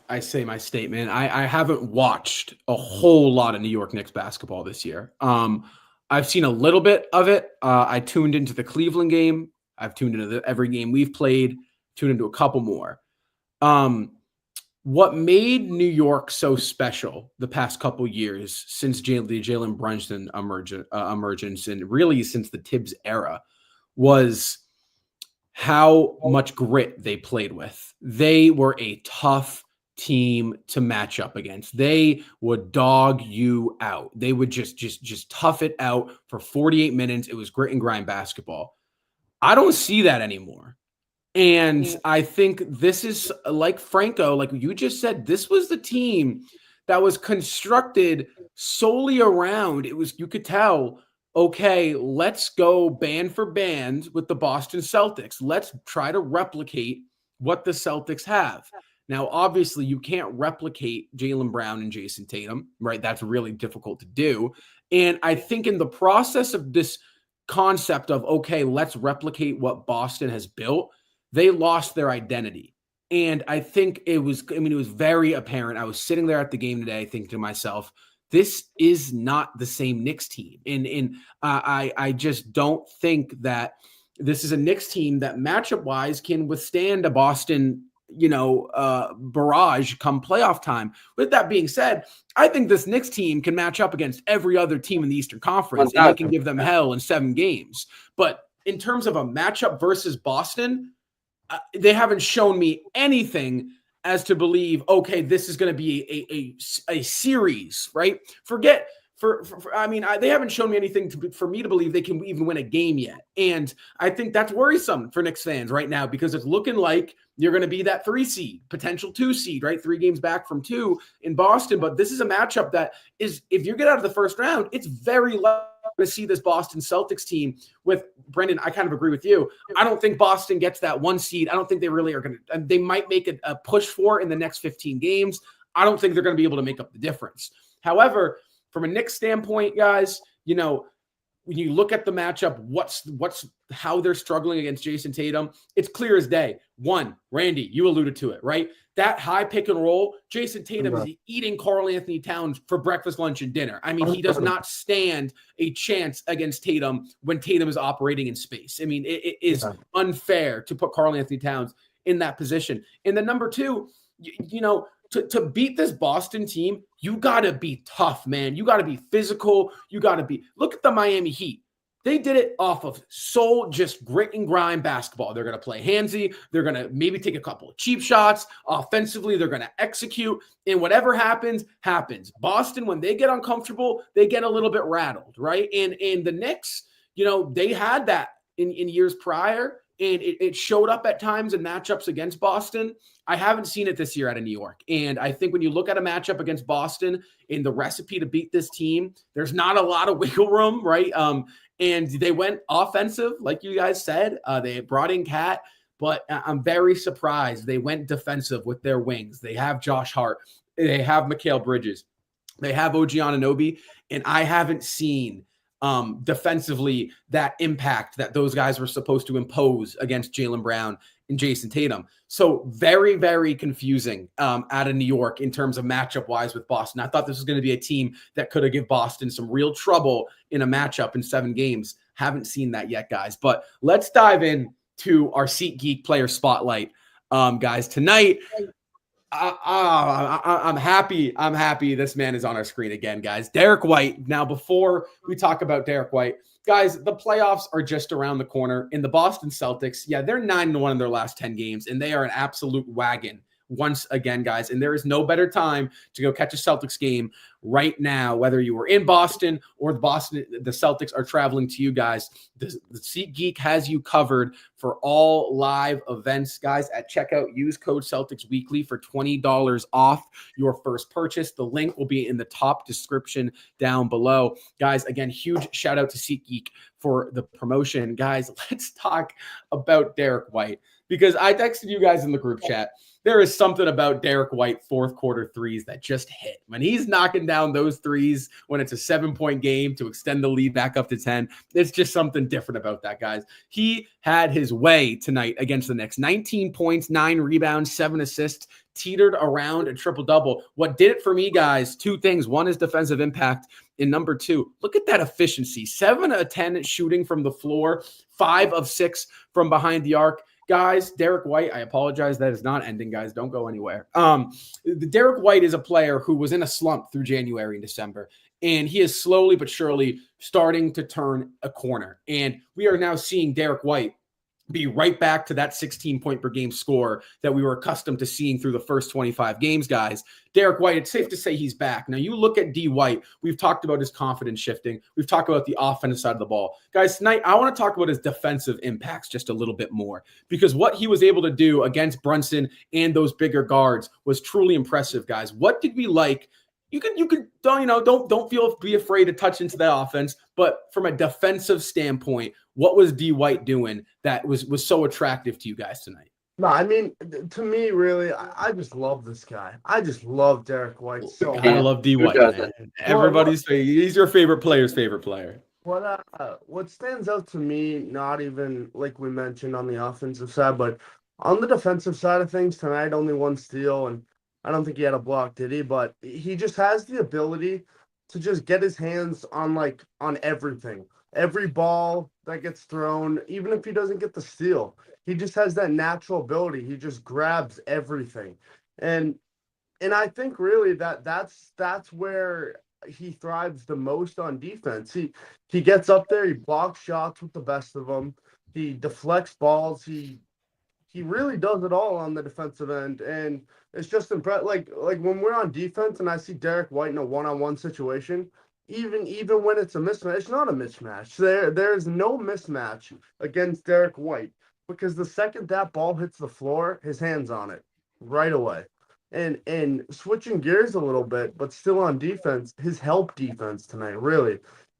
I say my statement. I haven't watched a whole lot of New York Knicks basketball this year. I've seen a little bit of it. I tuned into the Cleveland game. I've tuned into every game we've played, tuned into a couple more. What made New York so special the past couple years since the Jalen Brunson emergence and really since the Tibbs era was how much grit they played with. They were a tough team to match up against. They would dog you out. They would just tough it out for 48 minutes. It was grit and grind basketball. I don't see that anymore. And I think this is like Franco, like you just said, this was the team that was constructed solely around, you could tell, okay, let's go band for band with the Boston Celtics. Let's try to replicate what the Celtics have. Now, obviously, you can't replicate Jaylen Brown and Jason Tatum, right? That's really difficult to do. And I think in the process of this concept of, okay, let's replicate what Boston has built, they lost their identity. And I think it was very apparent. I was sitting there at the game today thinking to myself, this is not the same Knicks team. And I just don't think that this is a Knicks team that matchup-wise can withstand a Boston, barrage come playoff time. With that being said, I think this Knicks team can match up against every other team in the Eastern Conference, and they can give them hell in 7 games. But in terms of a matchup versus Boston, they haven't shown me anything as to believe, okay, this is going to be a series, right? They haven't shown me anything for me to believe they can even win a game yet. And I think that's worrisome for Knicks fans right now because it's looking like you're going to be that 3 seed, potential 2 seed, right? 3 games back from 2 in Boston. But this is a matchup that is, if you get out of the first round, it's very likely to see this Boston Celtics team with Brendan. I kind of agree with you. I don't think Boston gets that 1 seed. I don't think they really are going to, they might make a push for in the next 15 games. I don't think they're going to be able to make up the difference. However, from a Knicks standpoint, guys, when you look at the matchup, how they're struggling against Jason Tatum, it's clear as day. 1, Randy, you alluded to it, right? That high pick and roll, Jason Tatum is eating Karl Anthony Towns for breakfast, lunch, and dinner. I mean, he does not stand a chance against Tatum when Tatum is operating in space. I mean, it is unfair to put Karl Anthony Towns in that position. And then number 2, to beat this Boston team, you got to be tough, man. You got to be physical. Look at the Miami Heat. They did it off of just grit and grind basketball. They're going to play handsy. They're going to maybe take a couple of cheap shots. Offensively, they're going to execute. And whatever happens, happens. Boston, when they get uncomfortable, they get a little bit rattled, right? And the Knicks, they had that in years prior. And it showed up at times in matchups against Boston. I haven't seen it this year out of New York. And I think when you look at a matchup against Boston in the recipe to beat this team, there's not a lot of wiggle room, right? And they went offensive, like you guys said. They brought in Cat, but I'm very surprised they went defensive with their wings. They have Josh Hart. They have Mikal Bridges. They have OG Anunoby. And I haven't seen defensively that impact that those guys were supposed to impose against Jaylen Brown and Jason Tatum. So very, very confusing out of New York in terms of matchup wise with Boston. I thought this was going to be a team that could have given Boston some real trouble in a matchup in 7 games. Haven't seen that yet, guys. But let's dive in to our SeatGeek player spotlight, guys. Tonight, I'm happy. I'm happy this man is on our screen again, guys. Derek White. Now, before we talk about Derek White, guys, the playoffs are just around the corner. In the Boston Celtics, yeah, they're 9-1 in their last 10 games, and they are an absolute wagon once again, guys. And there is no better time to go catch a Celtics game right now, whether you were in Boston or the Celtics are traveling to you guys. The SeatGeek has you covered for all live events, guys. At checkout, use code Celtics Weekly for $20 off your first purchase. The link will be in the top description down below. Guys, again, huge shout out to SeatGeek for the promotion. Guys, let's talk about Derek White, because I texted you guys in the group chat. There is something about Derek White fourth quarter threes that just hit. When he's knocking down those threes, when it's a 7-point game to extend the lead back up to 10, it's just something different about that, guys. He had his way tonight against the Knicks. 19 points, 9 rebounds, 7 assists, teetered around a triple-double. What did it for me, guys? 2 things. One is defensive impact. And number 2, look at that efficiency. 7 of 10 shooting from the floor, 5 of 6 from behind the arc. Guys, Derek White, I apologize. That is not ending, guys. Don't go anywhere. Derek White is a player who was in a slump through January and December, and he is slowly but surely starting to turn a corner. And we are now seeing Derek White be right back to that 16-point per game score that we were accustomed to seeing through the first 25 games, guys. Derek White, it's safe to say he's back. Now, you look at D. White. We've talked about his confidence shifting. We've talked about the offensive side of the ball. Guys, tonight, I want to talk about his defensive impacts just a little bit more, because what he was able to do against Brunson and those bigger guards was truly impressive, guys. What did we like? You could don't be afraid to touch into that offense, but from a defensive standpoint, what was D. White doing that was so attractive to you guys tonight? No, I mean, to me, really, I just love this guy. I just love Derek White so much. I love D. White, man. Everybody's he's your favorite player's favorite player. What stands out to me, not even like we mentioned on the offensive side, but on the defensive side of things tonight, only 1 steal, and I don't think he had a block, did he? But he just has the ability to just get his hands on everything. Every ball that gets thrown, even if he doesn't get the steal, he just has that natural ability. He just grabs everything. And I think really that's where he thrives the most on defense. He gets up there, he blocks shots with the best of them. He deflects balls. He really does it all on the defensive end, and it's just impressive. Like when we're on defense and I see Derek White in a one-on-one situation, even when it's a mismatch, it's not a mismatch. There's no mismatch against Derek White, because the second that ball hits the floor, his hand's on it right away. And switching gears a little bit, but still on defense, his help defense tonight, really.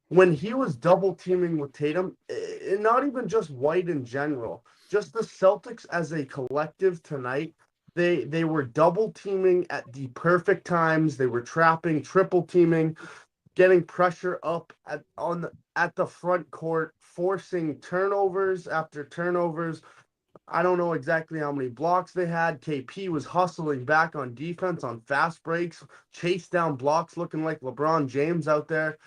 When he was double teaming with Tatum, and not even just White in general, just the Celtics as a collective tonight, they were double teaming at the perfect times. They were trapping, triple teaming, getting pressure up at the front court, forcing turnovers after turnovers. I don't know exactly how many blocks they had. KP was hustling back on defense on fast breaks, chase down blocks, looking like LeBron James out there.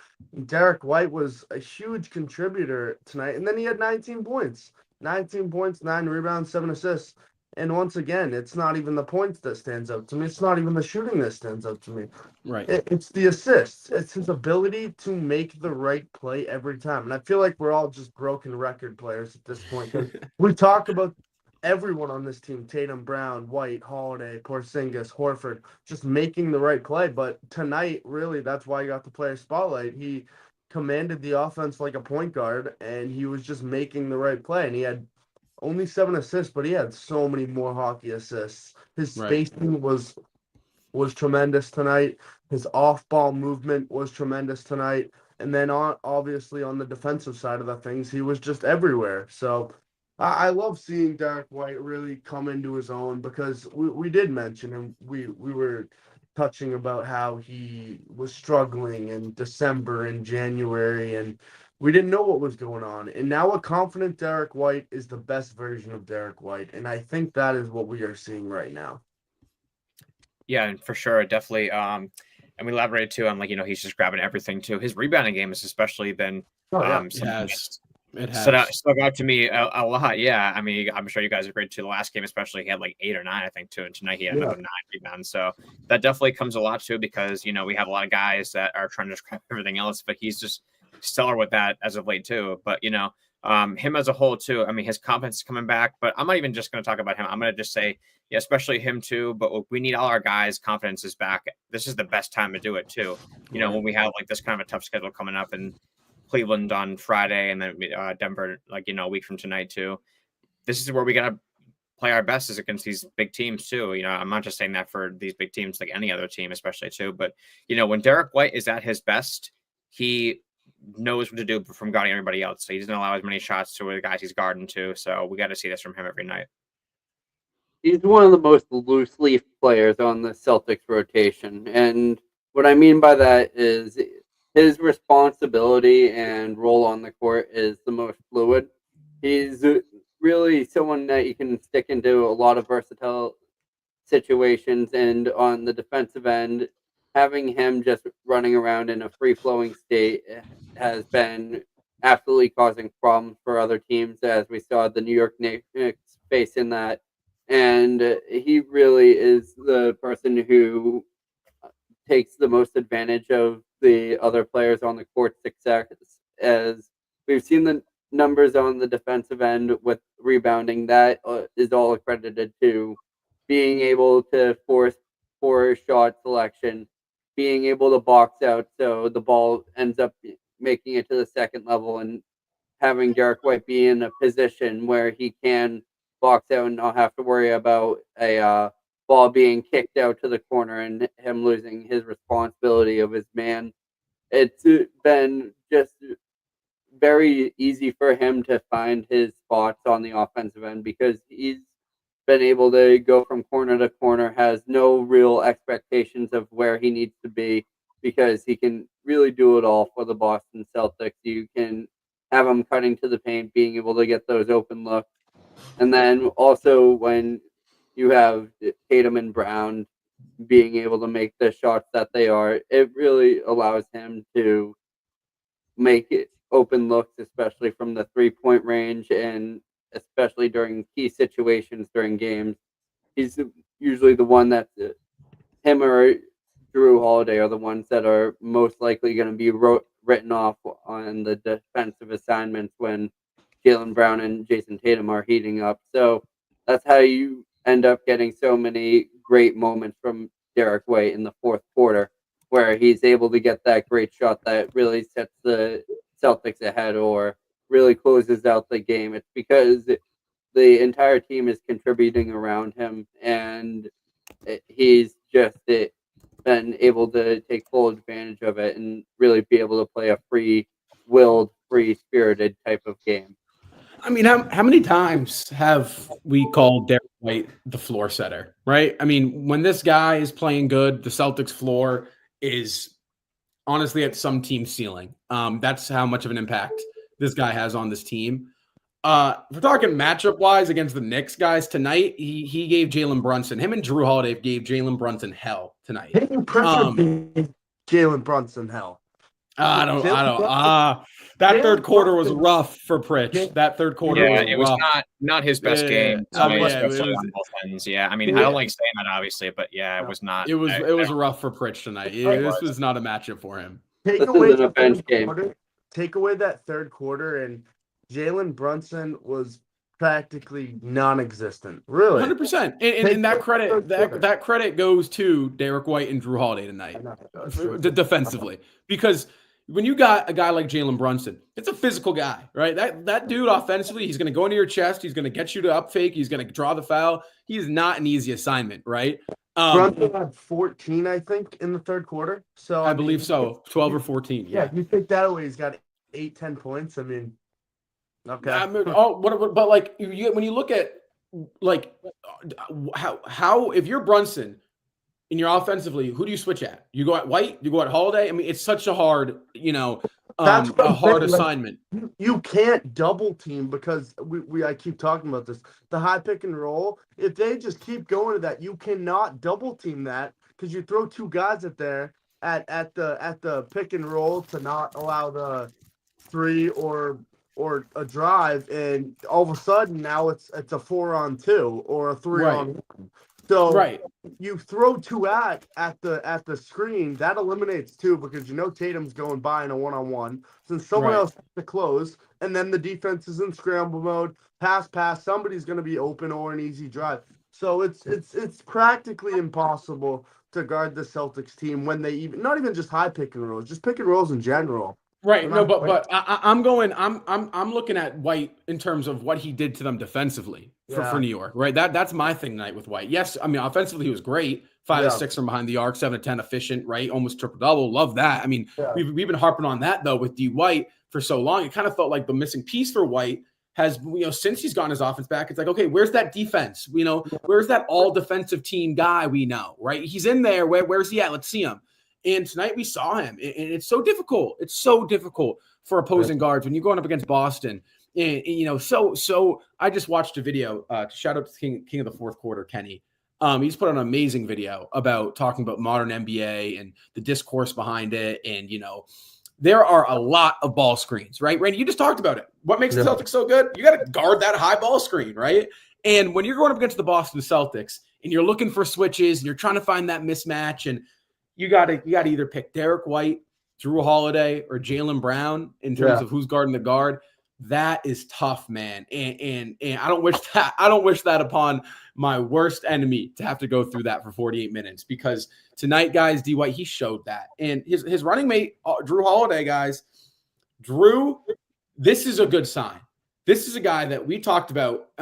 Derek White was a huge contributor tonight. And then he had 19 points. 19 points, 9 rebounds, 7 assists. And once again, it's not even the points that stands out to me. It's not even the shooting that stands out to me. Right. It's the assists. It's his ability to make the right play every time. And I feel like we're all just broken record players at this point. We talk about everyone on this team, Tatum, Brown, White, Holiday, Porzingis, Horford, just making the right play. But tonight, really, that's why he got the player spotlight. He commanded the offense like a point guard, and he was just making the right play. And he had only 7 assists, but he had so many more hockey assists. His spacing was tremendous tonight. His off-ball movement was tremendous tonight. And then obviously on the defensive side of the things, he was just everywhere. So I love seeing Derek White really come into his own, because we did mention him. We were touching about how he was struggling in December and January, and we didn't know what was going on. And now a confident Derek White is the best version of Derek White. And I think that is what we are seeing right now. Yeah, and for sure. Definitely. And we elaborated too on, he's just grabbing everything too. His rebounding game has especially been It stuck out to me a lot. Yeah, I mean, I'm sure you guys agreed to the last game, especially he had like 8 or 9, I think, too, and tonight he had another 9 rebounds. So that definitely comes a lot too, because we have a lot of guys that are trying to scrap everything else, but he's just stellar with that as of late too. But him as a whole too. I mean, his confidence is coming back, but I'm not even just going to talk about him. I'm going to just say, yeah, especially him too. But we need all our guys' confidence is back. This is the best time to do it too. When we have like this kind of a tough schedule coming up, and Cleveland on Friday, and then Denver, a week from tonight too. This is where we got to play our best, is against these big teams too. I'm not just saying that for these big teams, like any other team, especially too. But when Derek White is at his best, he knows what to do from guarding everybody else. So he doesn't allow as many shots to the guys he's guarding too. So we got to see this from him every night. He's one of the most loose leaf players on the Celtics rotation, and what I mean by that is his responsibility and role on the court is the most fluid. He's really someone that you can stick into a lot of versatile situations, and on the defensive end, having him just running around in a free-flowing state has been absolutely causing problems for other teams, as we saw the New York Knicks facing that. And he really is the person who takes the most advantage of the other players on the court success, as we've seen the numbers on the defensive end with rebounding. That is all accredited to being able to force poor shot selection, being able to box out so the ball ends up making it to the second level, and having Derek White be in a position where he can box out and not have to worry about a ball being kicked out to the corner and him losing his responsibility of his man. It's been just very easy for him to find his spots on the offensive end, because he's been able to go from corner to corner, has no real expectations of where he needs to be, because he can really do it all for the Boston Celtics. You can have him cutting to the paint, being able to get those open looks. And then also when you have Tatum and Brown being able to make the shots that they are, it really allows him to make it open looks, especially from the 3-point range, and especially during key situations during games. He's usually the one that him or Drew Holiday are the ones that are most likely going to be written off on the defensive assignments when Jaylen Brown and Jason Tatum are heating up. So that's how you end up getting so many great moments from Derek White in the fourth quarter, where he's able to get that great shot that really sets the Celtics ahead or really closes out the game. It's because the entire team is contributing around him, and he's just been able to take full advantage of it and really be able to play a free-willed, free-spirited type of game. I mean, how many times have we called Derek White the floor setter, right? I mean, when this guy is playing good, the Celtics floor is honestly at some team ceiling. That's how much of an impact this guy has on this team. If we're talking matchup-wise against the Knicks guys tonight, he gave Jalen Brunson, him and Drew Holiday gave Jalen Brunson hell tonight. Jalen Brunson hell. I don't. That third quarter was rough for Pritch. That third quarter was rough. It was not his best game. Especially on both ends. Yeah, I mean, I don't like saying that, obviously, but yeah, it was not. It was rough for Pritch tonight. This was not a matchup for him. Take away that third quarter, and Jalen Brunson was practically non-existent. Really, 100%. And that credit goes to Derek White and Drew Holiday tonight, defensively, because when you got a guy like Jalen Brunson, it's a physical guy, right? That dude offensively, he's going to go into your chest. He's going to get you to up fake. He's going to draw the foul. He's not an easy assignment, right? Brunson had 14, I think, in the third quarter. So I believe so, 12 or 14. Yeah, you take that away, he's got 8-10 points. I mean, okay. But like when you look at like how if you're Brunson and you're offensively, who do you switch at? You go at White, you go at Holiday. I mean, it's such a hard, That's a hard assignment. You can't double team, because I keep talking about this. The high pick and roll, if they just keep going to that, you cannot double team that, because you throw two guys at there at the pick and roll to not allow the 3 or or a drive, and all of a sudden now it's a 4-on-2 or a 3-on-1. So you throw two at the screen, that eliminates two because Tatum's going by in a 1-on-1. Since someone else has to close, and then the defense is in scramble mode, pass, somebody's going to be open or an easy drive. So it's practically impossible to guard the Celtics team when they even not even just high pick and rolls, just pick and rolls in general. Right. No, but I'm looking at White in terms of what he did to them defensively for New York. Right. That's my thing tonight with White. Yes, I mean offensively he was great. 5 of 6 from behind the arc, 7 of 10 efficient. Right, almost triple double. Love that. I mean we've been harping on that though with D White for so long. It kind of felt like the missing piece for White has since he's gotten his offense back. It's like, okay, where's that defense? Where's that all defensive team guy? We know, right? He's in there. Where's he at? Let's see him. And tonight we saw him, and it's so difficult. It's so difficult for opposing guards when you're going up against Boston. And so I just watched a video to shout out to King of the Fourth Quarter, Kenny. He's put on an amazing video about talking about modern NBA and the discourse behind it. And, there are a lot of ball screens, right? Randy, you just talked about it. What makes the Celtics so good? You got to guard that high ball screen, right? And when you're going up against the Boston Celtics and you're looking for switches and you're trying to find that mismatch, and you got to either pick Derek White, Drew Holiday, or Jaylen Brown in terms of who's guarding the guard. That is tough, man. And I don't wish that upon my worst enemy to have to go through that for 48 minutes, because tonight, guys, D White, he showed that. And his running mate, Drew Holiday, guys, this is a good sign. This is a guy that we talked about.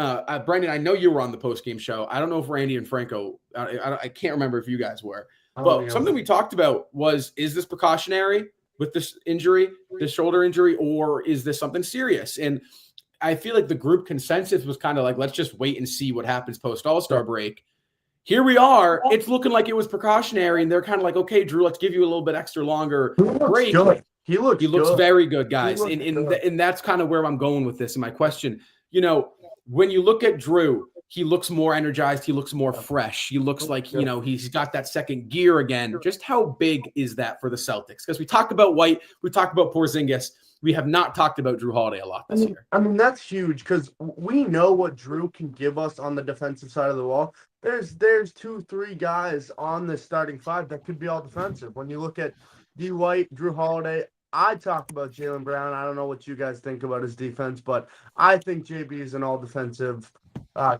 Brendan, I know you were on the postgame show. I don't know if Randy and Franco, I can't remember if you guys were. But something we talked about was, is this precautionary with this injury, this shoulder injury, or is this something serious? And I feel like the group consensus was kind of like, let's just wait and see what happens post All-Star break. Here we are. It's looking like it was precautionary, and they're kind of like, okay, Drew, let's give you a little bit extra longer break. He looks very good, guys. And that's kind of where I'm going with this. And my question, when you look at Drew, he looks more energized. He looks more fresh. He looks like, he's got that second gear again. Just how big is that for the Celtics? Because we talked about White. We talked about Porzingis. We have not talked about Drew Holiday a lot this year. I mean, that's huge because we know what Drew can give us on the defensive side of the wall. There's 2-3 guys on the starting five that could be all defensive. When you look at D. White, Drew Holiday, I talked about Jaylen Brown. I don't know what you guys think about his defense, but I think JB is an all-defensive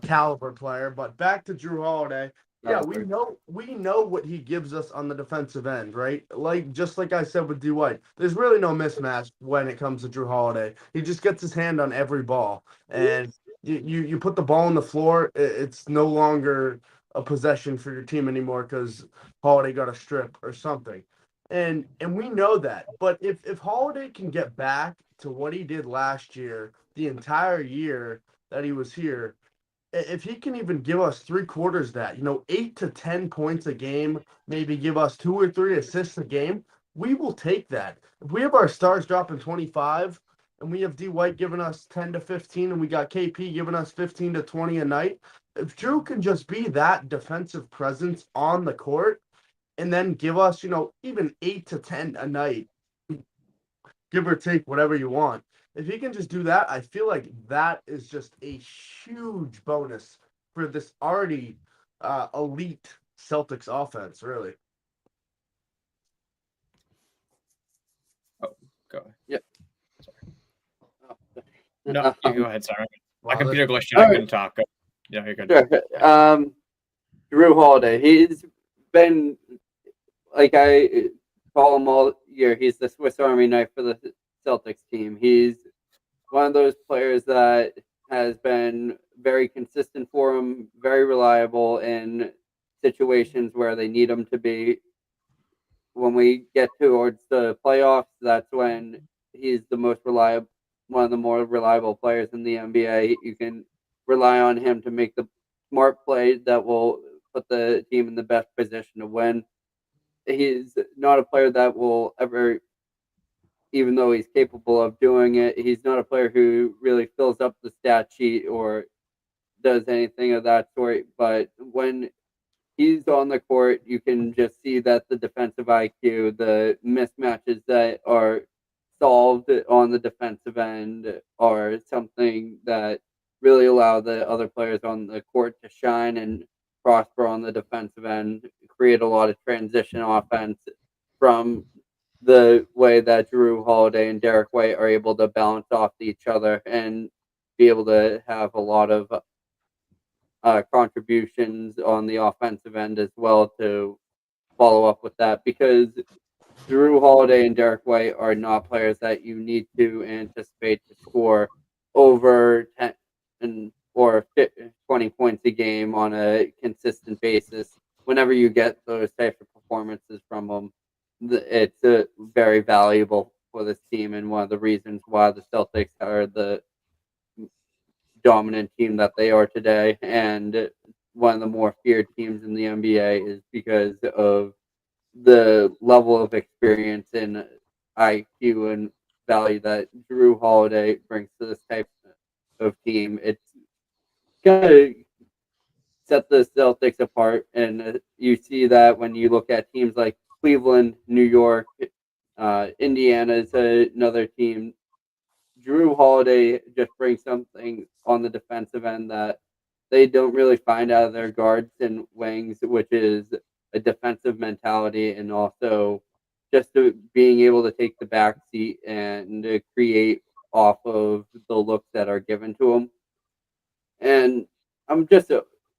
caliber player. But back to Drew Holiday. Yeah, we know what he gives us on the defensive end, right? Just like I said with D. White, there's really no mismatch when it comes to Drew Holiday. He just gets his hand on every ball, and you put the ball on the floor, it's no longer a possession for your team anymore because Holiday got a strip or something. And we know that. But if Holiday can get back to what he did last year, the entire year that he was here, if he can even give us 3/4 that, 8 to 10 points a game, maybe give us 2 or 3 assists a game, we will take that. If we have our stars dropping 25 and we have D. White giving us 10 to 15 and we got KP giving us 15 to 20 a night, if Drew can just be that defensive presence on the court and then give us, even 8 to 10 a night, give or take whatever you want. If he can just do that, I feel like that is just a huge bonus for this already elite Celtics offense, really. Oh, go ahead. Yeah. No, you go ahead. Sorry. My computer glitched. I couldn't talk. Yeah, you're good. Sure. Drew Holiday. He's been, like I call him all year, he's the Swiss Army knife for the Celtics team. He's one of those players that has been very consistent for him, very reliable in situations where they need him to be. When we get towards the playoffs, that's when he's the most reliable, one of the more reliable players in the NBA. You can rely on him to make the smart plays that will put the team in the best position to win. He's not a player that will ever, even though he's capable of doing it, he's not a player who really fills up the stat sheet or does anything of that sort. But when he's on the court, you can just see that the defensive IQ, the mismatches that are solved on the defensive end are something that really allow the other players on the court to shine and prosper on the defensive end, create a lot of transition offense from the way that Drew Holiday and Derek White are able to balance off each other and be able to have a lot of contributions on the offensive end as well to follow up with that, because Drew Holiday and Derek White are not players that you need to anticipate to score over 10 or 20 points a game on a consistent basis. Whenever you get those types of performances from them, it's very valuable for this team, and one of the reasons why the Celtics are the dominant team that they are today, and one of the more feared teams in the NBA, is because of the level of experience and IQ and value that Drew Holiday brings to this type of team. It's gonna set the Celtics apart, and you see that when you look at teams like Cleveland, New York, Indiana is another team. Drew Holiday just brings something on the defensive end that they don't really find out of their guards and wings, which is a defensive mentality, and also just being able to take the back seat and create off of the looks that are given to them. And I'm just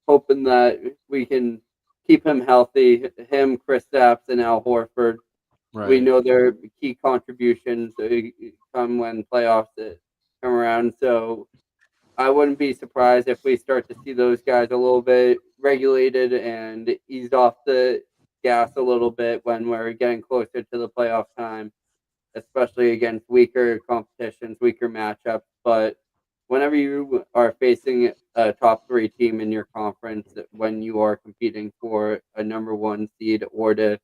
hoping that we can keep him healthy. Him, Kristaps, and Al Horford. Right. We know their key contributions come when playoffs come around. So I wouldn't be surprised if we start to see those guys a little bit regulated and eased off the gas a little bit when we're getting closer to the playoff time, especially against weaker competitions, weaker matchups. But whenever you are facing a top 3 team in your conference, when you are competing for a number 1 seed or to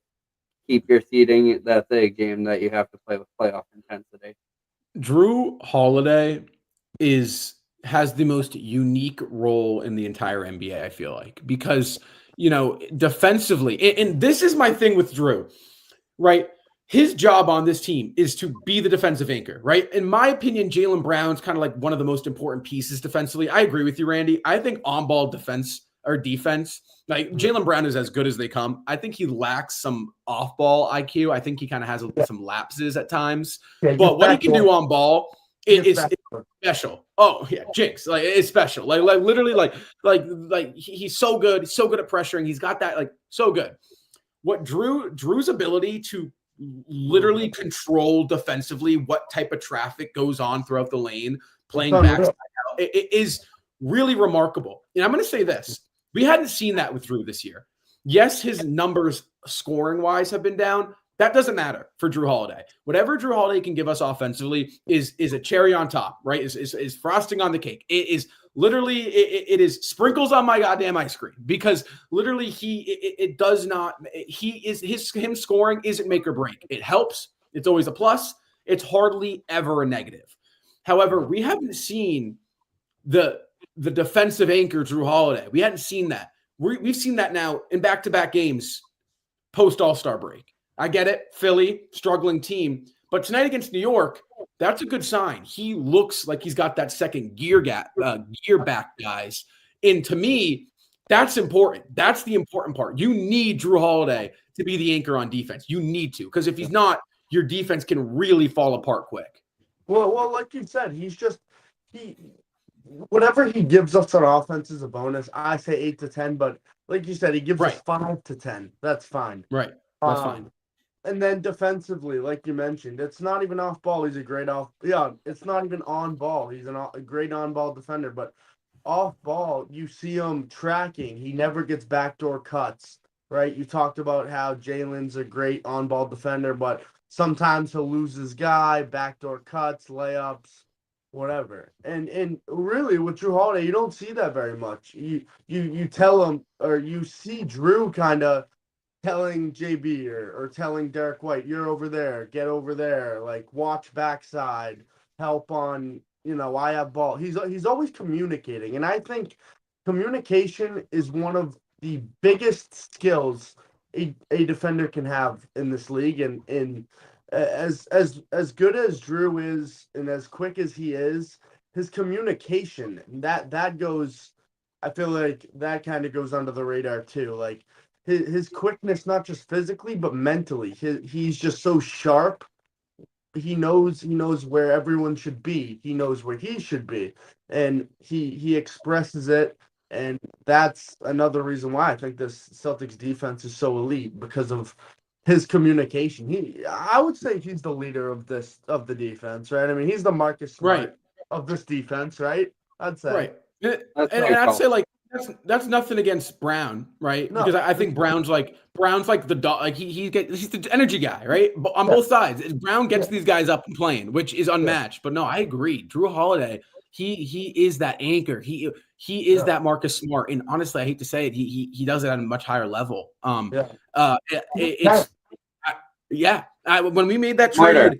keep your seeding, that's a game that you have to play with playoff intensity. Drew Holiday has the most unique role in the entire NBA, I feel like, because, defensively, and this is my thing with Drew, right? His job on this team is to be the defensive anchor, right? In my opinion, Jaylen Brown's kind of like one of the most important pieces defensively. I agree with you, Randy. I think on-ball defense, like Jaylen Brown is as good as they come. I think he lacks some off-ball IQ. I think he kind of has some lapses at times. Yeah, but what he can do on ball is special. Oh yeah, Jinx, like it's special. Like literally, like he's so good. He's so good at pressuring. He's got that so good. What Drew's ability to literally control defensively what type of traffic goes on throughout the lane, playing backside out, it is really remarkable. And I'm going to say this. We hadn't seen that with Drew this year. Yes, his numbers scoring-wise have been down. That doesn't matter for Drew Holiday. Whatever Drew Holiday can give us offensively is a cherry on top, right? Is frosting on the cake. It is literally it is sprinkles on my goddamn ice cream, because literally him scoring isn't make or break. It helps. It's always a plus. It's hardly ever a negative. However, we haven't seen the defensive anchor Drew Holiday. We hadn't seen that. We've seen that now in back-to-back games post All-Star break. I get it, Philly, struggling team. But tonight against New York, that's a good sign. He looks like he's got that second gear back, guys. And to me, that's important. That's the important part. You need Drew Holiday to be the anchor on defense. You need to, because if he's not, your defense can really fall apart quick. Well, like you said, whatever he gives us on offense is a bonus. I say 8 to 10, but like you said, he gives us 5 to 10. That's fine. Right. That's fine. And then defensively, like you mentioned, it's not even off ball. He's a great it's not even on ball. He's a great on ball defender, but off ball, you see him tracking. He never gets backdoor cuts, right? You talked about how Jaylen's a great on ball defender, but sometimes he'll lose his guy, backdoor cuts, layups, whatever. And really with Drew Holiday, you don't see that very much. You tell him, or you see Drew kind of telling JB or telling Derek White, you're over there, get over there, like watch backside, help on, I have ball. He's always communicating. And I think communication is one of the biggest skills a defender can have in this league. And as good as Drew is and as quick as he is, his communication that goes. I feel like that kind of goes under the radar too. Like his quickness, not just physically but mentally. He's just so sharp. He knows where everyone should be. He knows where he should be, and he expresses it. And that's another reason why I think this Celtics defense is so elite, because of his communication. I would say he's the leader of the defense, right? I mean, he's the Marcus Smart Right. of this defense, right? I'd say. Right. And That's I'd say like that's nothing against Brown, right? No. Because I think Brown's like the dog, like he's the energy guy, right? But on both sides, Brown gets these guys up and playing, which is unmatched. But no, I agree. Drew Holiday, he is that anchor. He is that Marcus Smart. And honestly, I hate to say it, he does it at a much higher level. When we made that trade,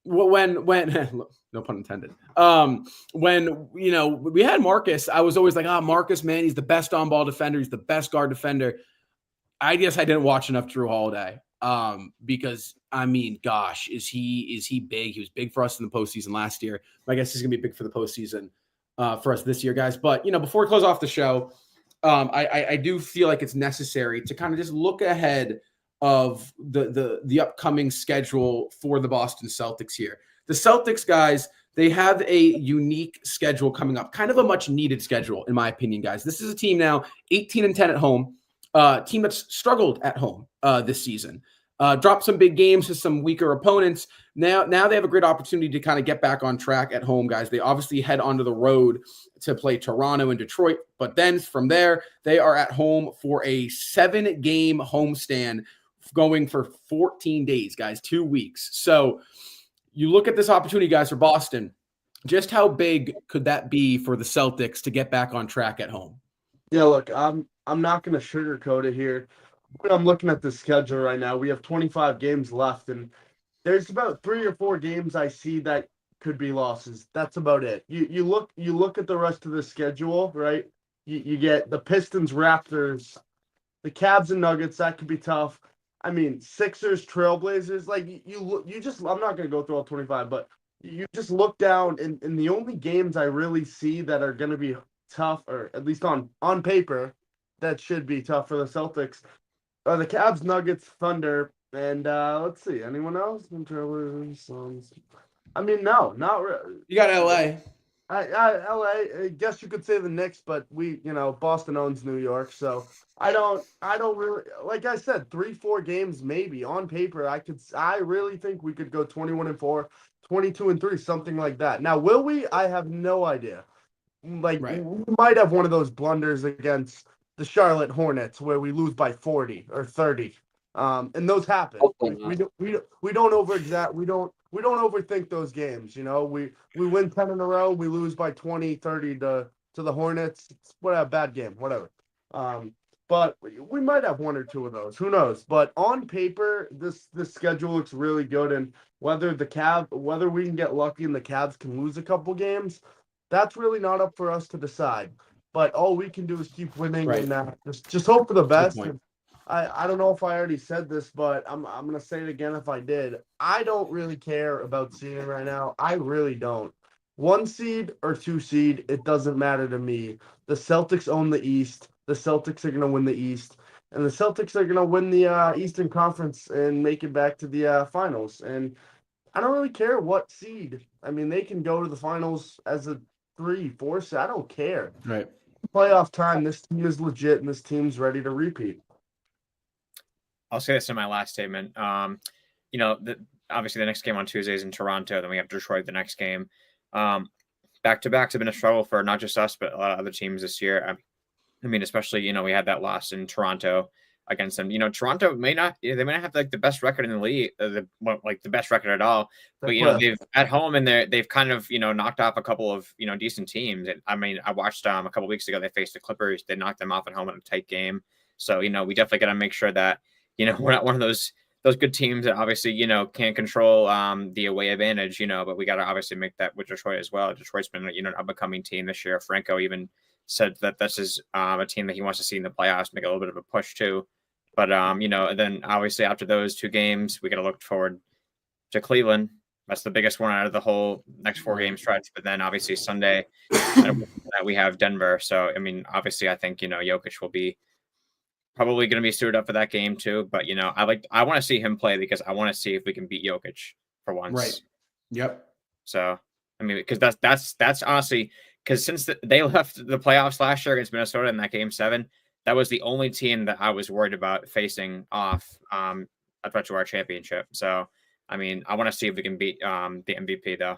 when no pun intended. When we had Marcus, I was always like, Marcus, man, he's the best on-ball defender. He's the best guard defender. I guess I didn't watch enough Drew Holiday. Because I mean, gosh, is he big? He was big for us in the postseason last year. I guess he's gonna be big for the postseason for us this year, guys. But before we close off the show, I do feel like it's necessary to kind of just look ahead of the upcoming schedule for the Boston Celtics here. The Celtics, guys, they have a unique schedule coming up, kind of a much needed schedule, in my opinion, guys. This is a team now 18-10 at home, team that's struggled at home this season. Dropped some big games to some weaker opponents. Now they have a great opportunity to kind of get back on track at home, guys. They obviously head onto the road to play Toronto and Detroit, but then from there, they are at home for a 7-game homestand going for 14 days, guys, 2 weeks. So you look at this opportunity, guys, for Boston. Just how big could that be for the Celtics to get back on track at home? Yeah, look, I'm not going to sugarcoat it here. When I'm looking at the schedule right now, we have 25 games left, and there's about 3 or 4 games I see that could be losses. That's about it. You look at the rest of the schedule, right? You get the Pistons, Raptors, the Cavs, and Nuggets. That could be tough. I mean, Sixers, Trailblazers, like you just, I'm not going to go through all 25, but you just look down, and the only games I really see that are going to be tough, or at least on paper, that should be tough for the Celtics, are the Cavs, Nuggets, Thunder, and let's see, anyone else? Trailblazers, Suns. I mean, no, not really. You got LA. LA, I guess you could say the Knicks, but Boston owns New York, so I don't really, like I said, 3-4 games maybe on paper. I really think we could go 21-4, 22-3, something like that. Now, will we? I have no idea. Like, we might have one of those blunders against the Charlotte Hornets where we lose by 40 or 30, and those happen. We don't overthink those games. We win 10 in a row, we lose by 20, 30 to the Hornets. It's a bad game, whatever. But we might have 1 or 2 of those. Who knows? But on paper, this schedule looks really good. And whether we can get lucky and the Cavs can lose a couple games, that's really not up for us to decide. But all we can do is keep winning and just hope for the best. I don't know if I already said this, but I'm going to say it again if I did. I don't really care about seeding right now. I really don't. 1 seed or 2 seed, it doesn't matter to me. The Celtics own the East. The Celtics are going to win the East. And the Celtics are going to win the Eastern Conference and make it back to the finals. And I don't really care what seed. I mean, they can go to the finals as a 3-4 seed. I don't care. Right. Playoff time, this team is legit and this team's ready to repeat. I'll say this in my last statement. Obviously the next game on Tuesday is in Toronto. Then we have Detroit the next game. Back-to-backs have been a struggle for not just us, but a lot of other teams this year. I mean, especially, we had that loss in Toronto against them. Toronto may not have like the best record in the league, the best record at all. But, they've at home and they've kind of, knocked off a couple of, decent teams. And, I mean, I watched a couple weeks ago, they faced the Clippers. They knocked them off at home in a tight game. So, we definitely got to make sure that, we're not one of those good teams that obviously, can't control the away advantage, but we got to obviously make that with Detroit as well. Detroit's been, an up-and-coming team this year. Franco even said that this is a team that he wants to see in the playoffs, make a little bit of a push too. But, then obviously after those 2 games, we got to look forward to Cleveland. That's the biggest one out of the whole next 4-game stretch. But then obviously Sunday we have Denver. So, I mean, obviously I think, Jokic will be probably going to be suited up for that game too. But, I want to see him play because I want to see if we can beat Jokic for once. Right. Yep. So, I mean, because that's honestly, because since they left the playoffs last year against Minnesota in that game 7, that was the only team that I was worried about facing off at Retro Championship. So, I mean, I want to see if we can beat the MVP though.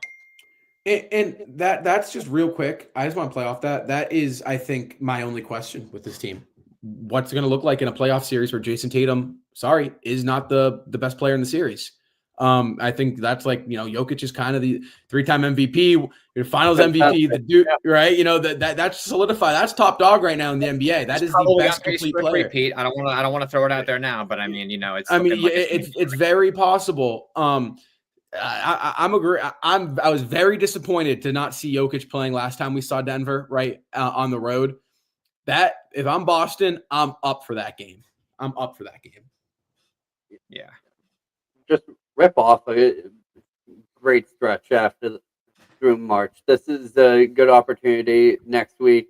And that's just real quick. I just want to play off that. That is, I think, my only question with this team. What's it going to look like in a playoff series where Jason Tatum, is not the best player in the series? I think that's like, Jokic is kind of the 3-time MVP, your finals MVP, the dude, right? That's solidified. That's top dog right now in the NBA. That is the best complete player. Repeat. I don't want to throw it out there now, but I mean, it's. It's very possible. I was very disappointed to not see Jokic playing last time we saw Denver, right, on the road. That if I'm Boston, I'm up for that game. Yeah. Just rip off a great stretch through March. This is a good opportunity next week.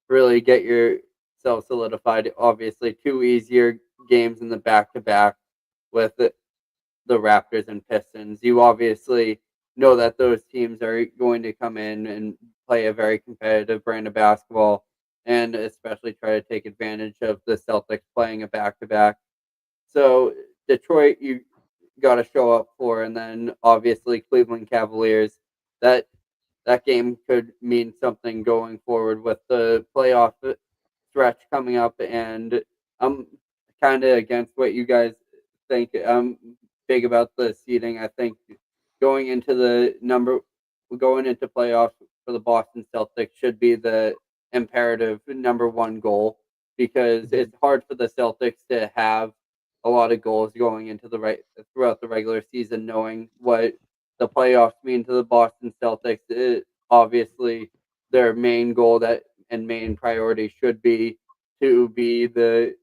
Really get yourself solidified. Obviously, 2 easier games in the back-to-back with the Raptors and Pistons. You obviously know that those teams are going to come in and play a very competitive brand of basketball, and especially try to take advantage of the Celtics playing a back-to-back. So Detroit, you got to show up for, and then obviously Cleveland Cavaliers. That game could mean something going forward with the playoff stretch coming up, and I'm kind of against what you guys think. I'm big about the seeding. I think going into playoffs for the Boston Celtics should be the imperative number 1 goal, because it's hard for the Celtics to have a lot of goals going into throughout the regular season, knowing what the playoffs mean to the Boston Celtics. Obviously, their main goal and main priority should be to be the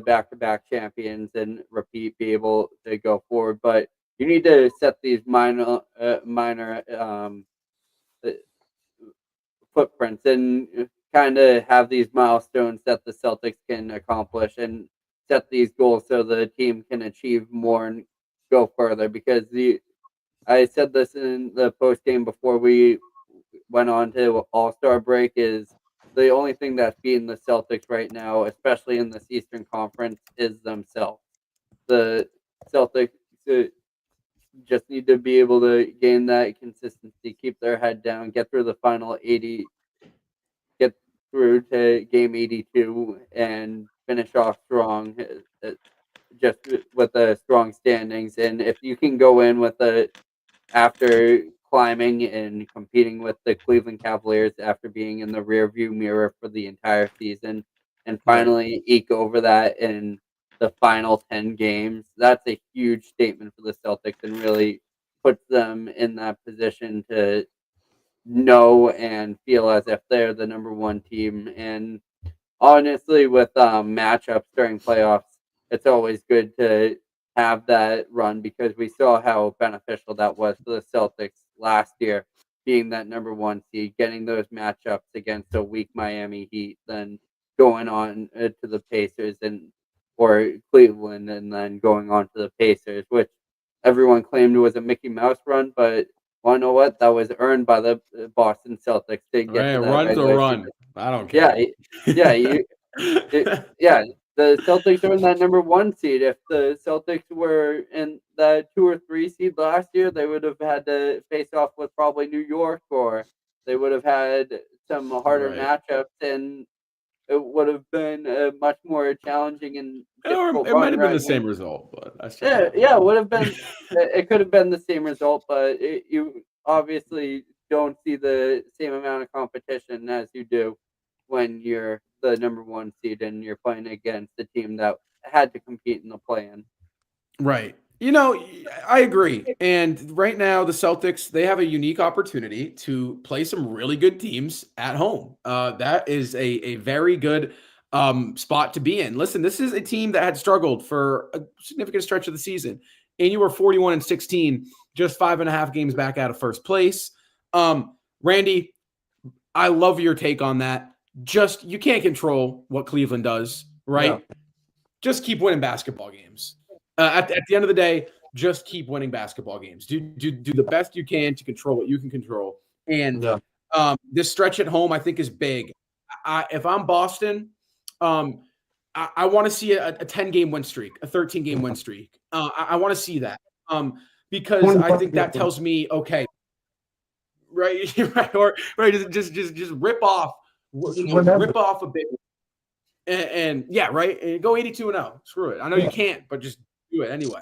back-to-back champions and be able to go forward. But you need to set these minor footprints and kind of have these milestones that the Celtics can accomplish, and set these goals so the team can achieve more and go further. Because I said this in the post game before we went on to All-Star break, is the only thing that's beating the Celtics right now, especially in this Eastern Conference, is themselves. The Celtics just need to be able to gain that consistency, keep their head down, get through the final 80, get through to game 82, and finish off strong, just with the strong standings. And if you can go in with after climbing and competing with the Cleveland Cavaliers after being in the rearview mirror for the entire season, and finally eke over that in the final 10 games, that's a huge statement for the Celtics, and really puts them in that position to know and feel as if they're the number 1 team. And honestly, with matchups during playoffs, it's always good to have that run, because we saw how beneficial that was for the Celtics last year, being that number 1 seed, getting those matchups against a weak Miami Heat, then going on to the Pacers or Cleveland, and then going on to the Pacers, which everyone claimed was a Mickey Mouse run, but want to know what? That was earned by the Boston Celtics. They get to that run's a run. season. I don't care. The Celtics are in that number 1 seed. If the Celtics were in the 2 or 3 seed last year, they would have had to face off with probably New York, or they would have had some harder matchups, and it would have been much more challenging and difficult. It might have been the same result, but it would have been. It could have been the same result, but you obviously don't see the same amount of competition as you do when you're the number 1 seed and you're playing against the team that had to compete in the play-in. Right. I agree. And right now, the Celtics, they have a unique opportunity to play some really good teams at home. That is a very good spot to be in. Listen, this is a team that had struggled for a significant stretch of the season. and you were 41-16, just 5.5 games back out of first place. Randy, I love your take on that. Just, you can't control what Cleveland does, right? No. Just keep winning basketball games. At the end of the day, just keep winning basketball games. Do the best you can to control what you can control. And this stretch at home, I think, is big. If I'm Boston, I want to see a 10-game win streak, a 13-game win streak. I want to see that because I think that tells me, okay, right, just rip off, rip off a bit, and yeah, right, and go 82-0. Screw it. I know you can't, but just do it anyway.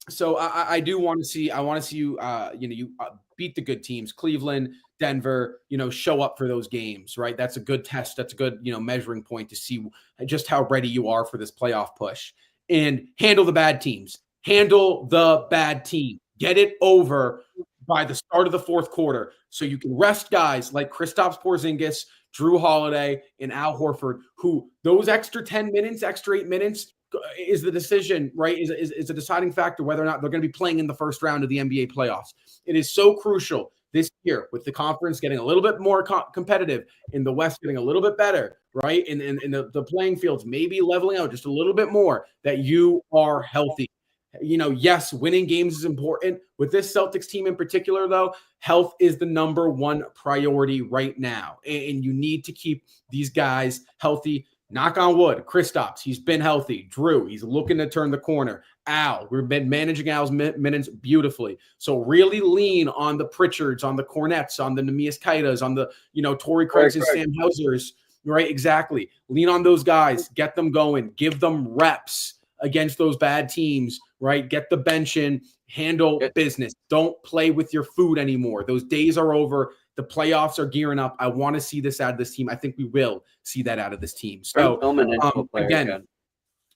So I do want to see. I want to see you. You beat the good teams, Cleveland, Denver. Show up for those games, right? That's a good test. That's a good measuring point to see just how ready you are for this playoff push. And handle the bad teams. Handle the bad team. Get it over by the start of the fourth quarter, so you can rest guys like Kristaps Porzingis, Drew Holiday, and Al Horford. Who those extra 10 minutes, extra 8 minutes. Is the decision, right? Is a deciding factor whether or not they're going to be playing in the first round of the NBA playoffs. It is so crucial this year with the conference getting a little bit more competitive, in the West getting a little bit better, right? And the playing fields maybe leveling out just a little bit more, that you are healthy. Yes, winning games is important. With this Celtics team in particular, though, health is the number one priority right now. And you need to keep these guys healthy. Knock on wood. Kristaps, he's been healthy. Drew, he's looking to turn the corner. Al, we've been managing Al's minutes beautifully. So really lean on the Pritchards, on the Cornets, on the Neemias Quetas, on the Torrey Craig's and Sam Hausers. Right, exactly. Lean on those guys. Get them going. Give them reps against those bad teams. Right, get the bench in. Handle business. Don't play with your food anymore. Those days are over. The playoffs are gearing up. I want to see this out of this team. I think we will see that out of this team. So again,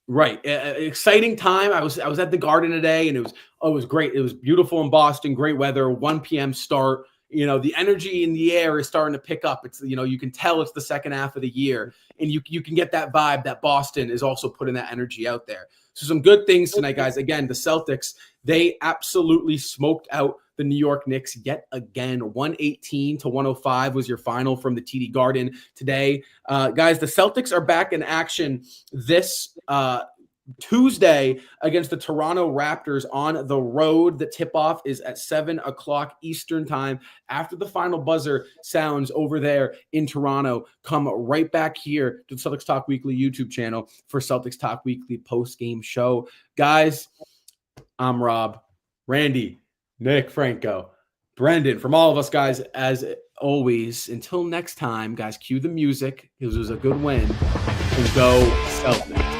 right, exciting time. I was at the Garden today, and it was great. It was beautiful in Boston. Great weather. 1 p.m. start. The energy in the air is starting to pick up. It's you can tell it's the second half of the year, and you can get that vibe that Boston is also putting that energy out there. So some good things tonight, guys. Again, the Celtics, they absolutely smoked out the New York Knicks yet again. 118-105 was your final from the TD Garden today. Guys, the Celtics are back in action this Tuesday against the Toronto Raptors on the road. The tip-off is at 7 o'clock Eastern time. After the final buzzer sounds over there in Toronto, come right back here to the Celtics Talk Weekly YouTube channel for Celtics Talk Weekly post-game show. Guys, I'm Rob, Randy, Nick, Franco, Brendan, from all of us, guys, as always, until next time, guys, cue the music. It was a good win. And go Celtics.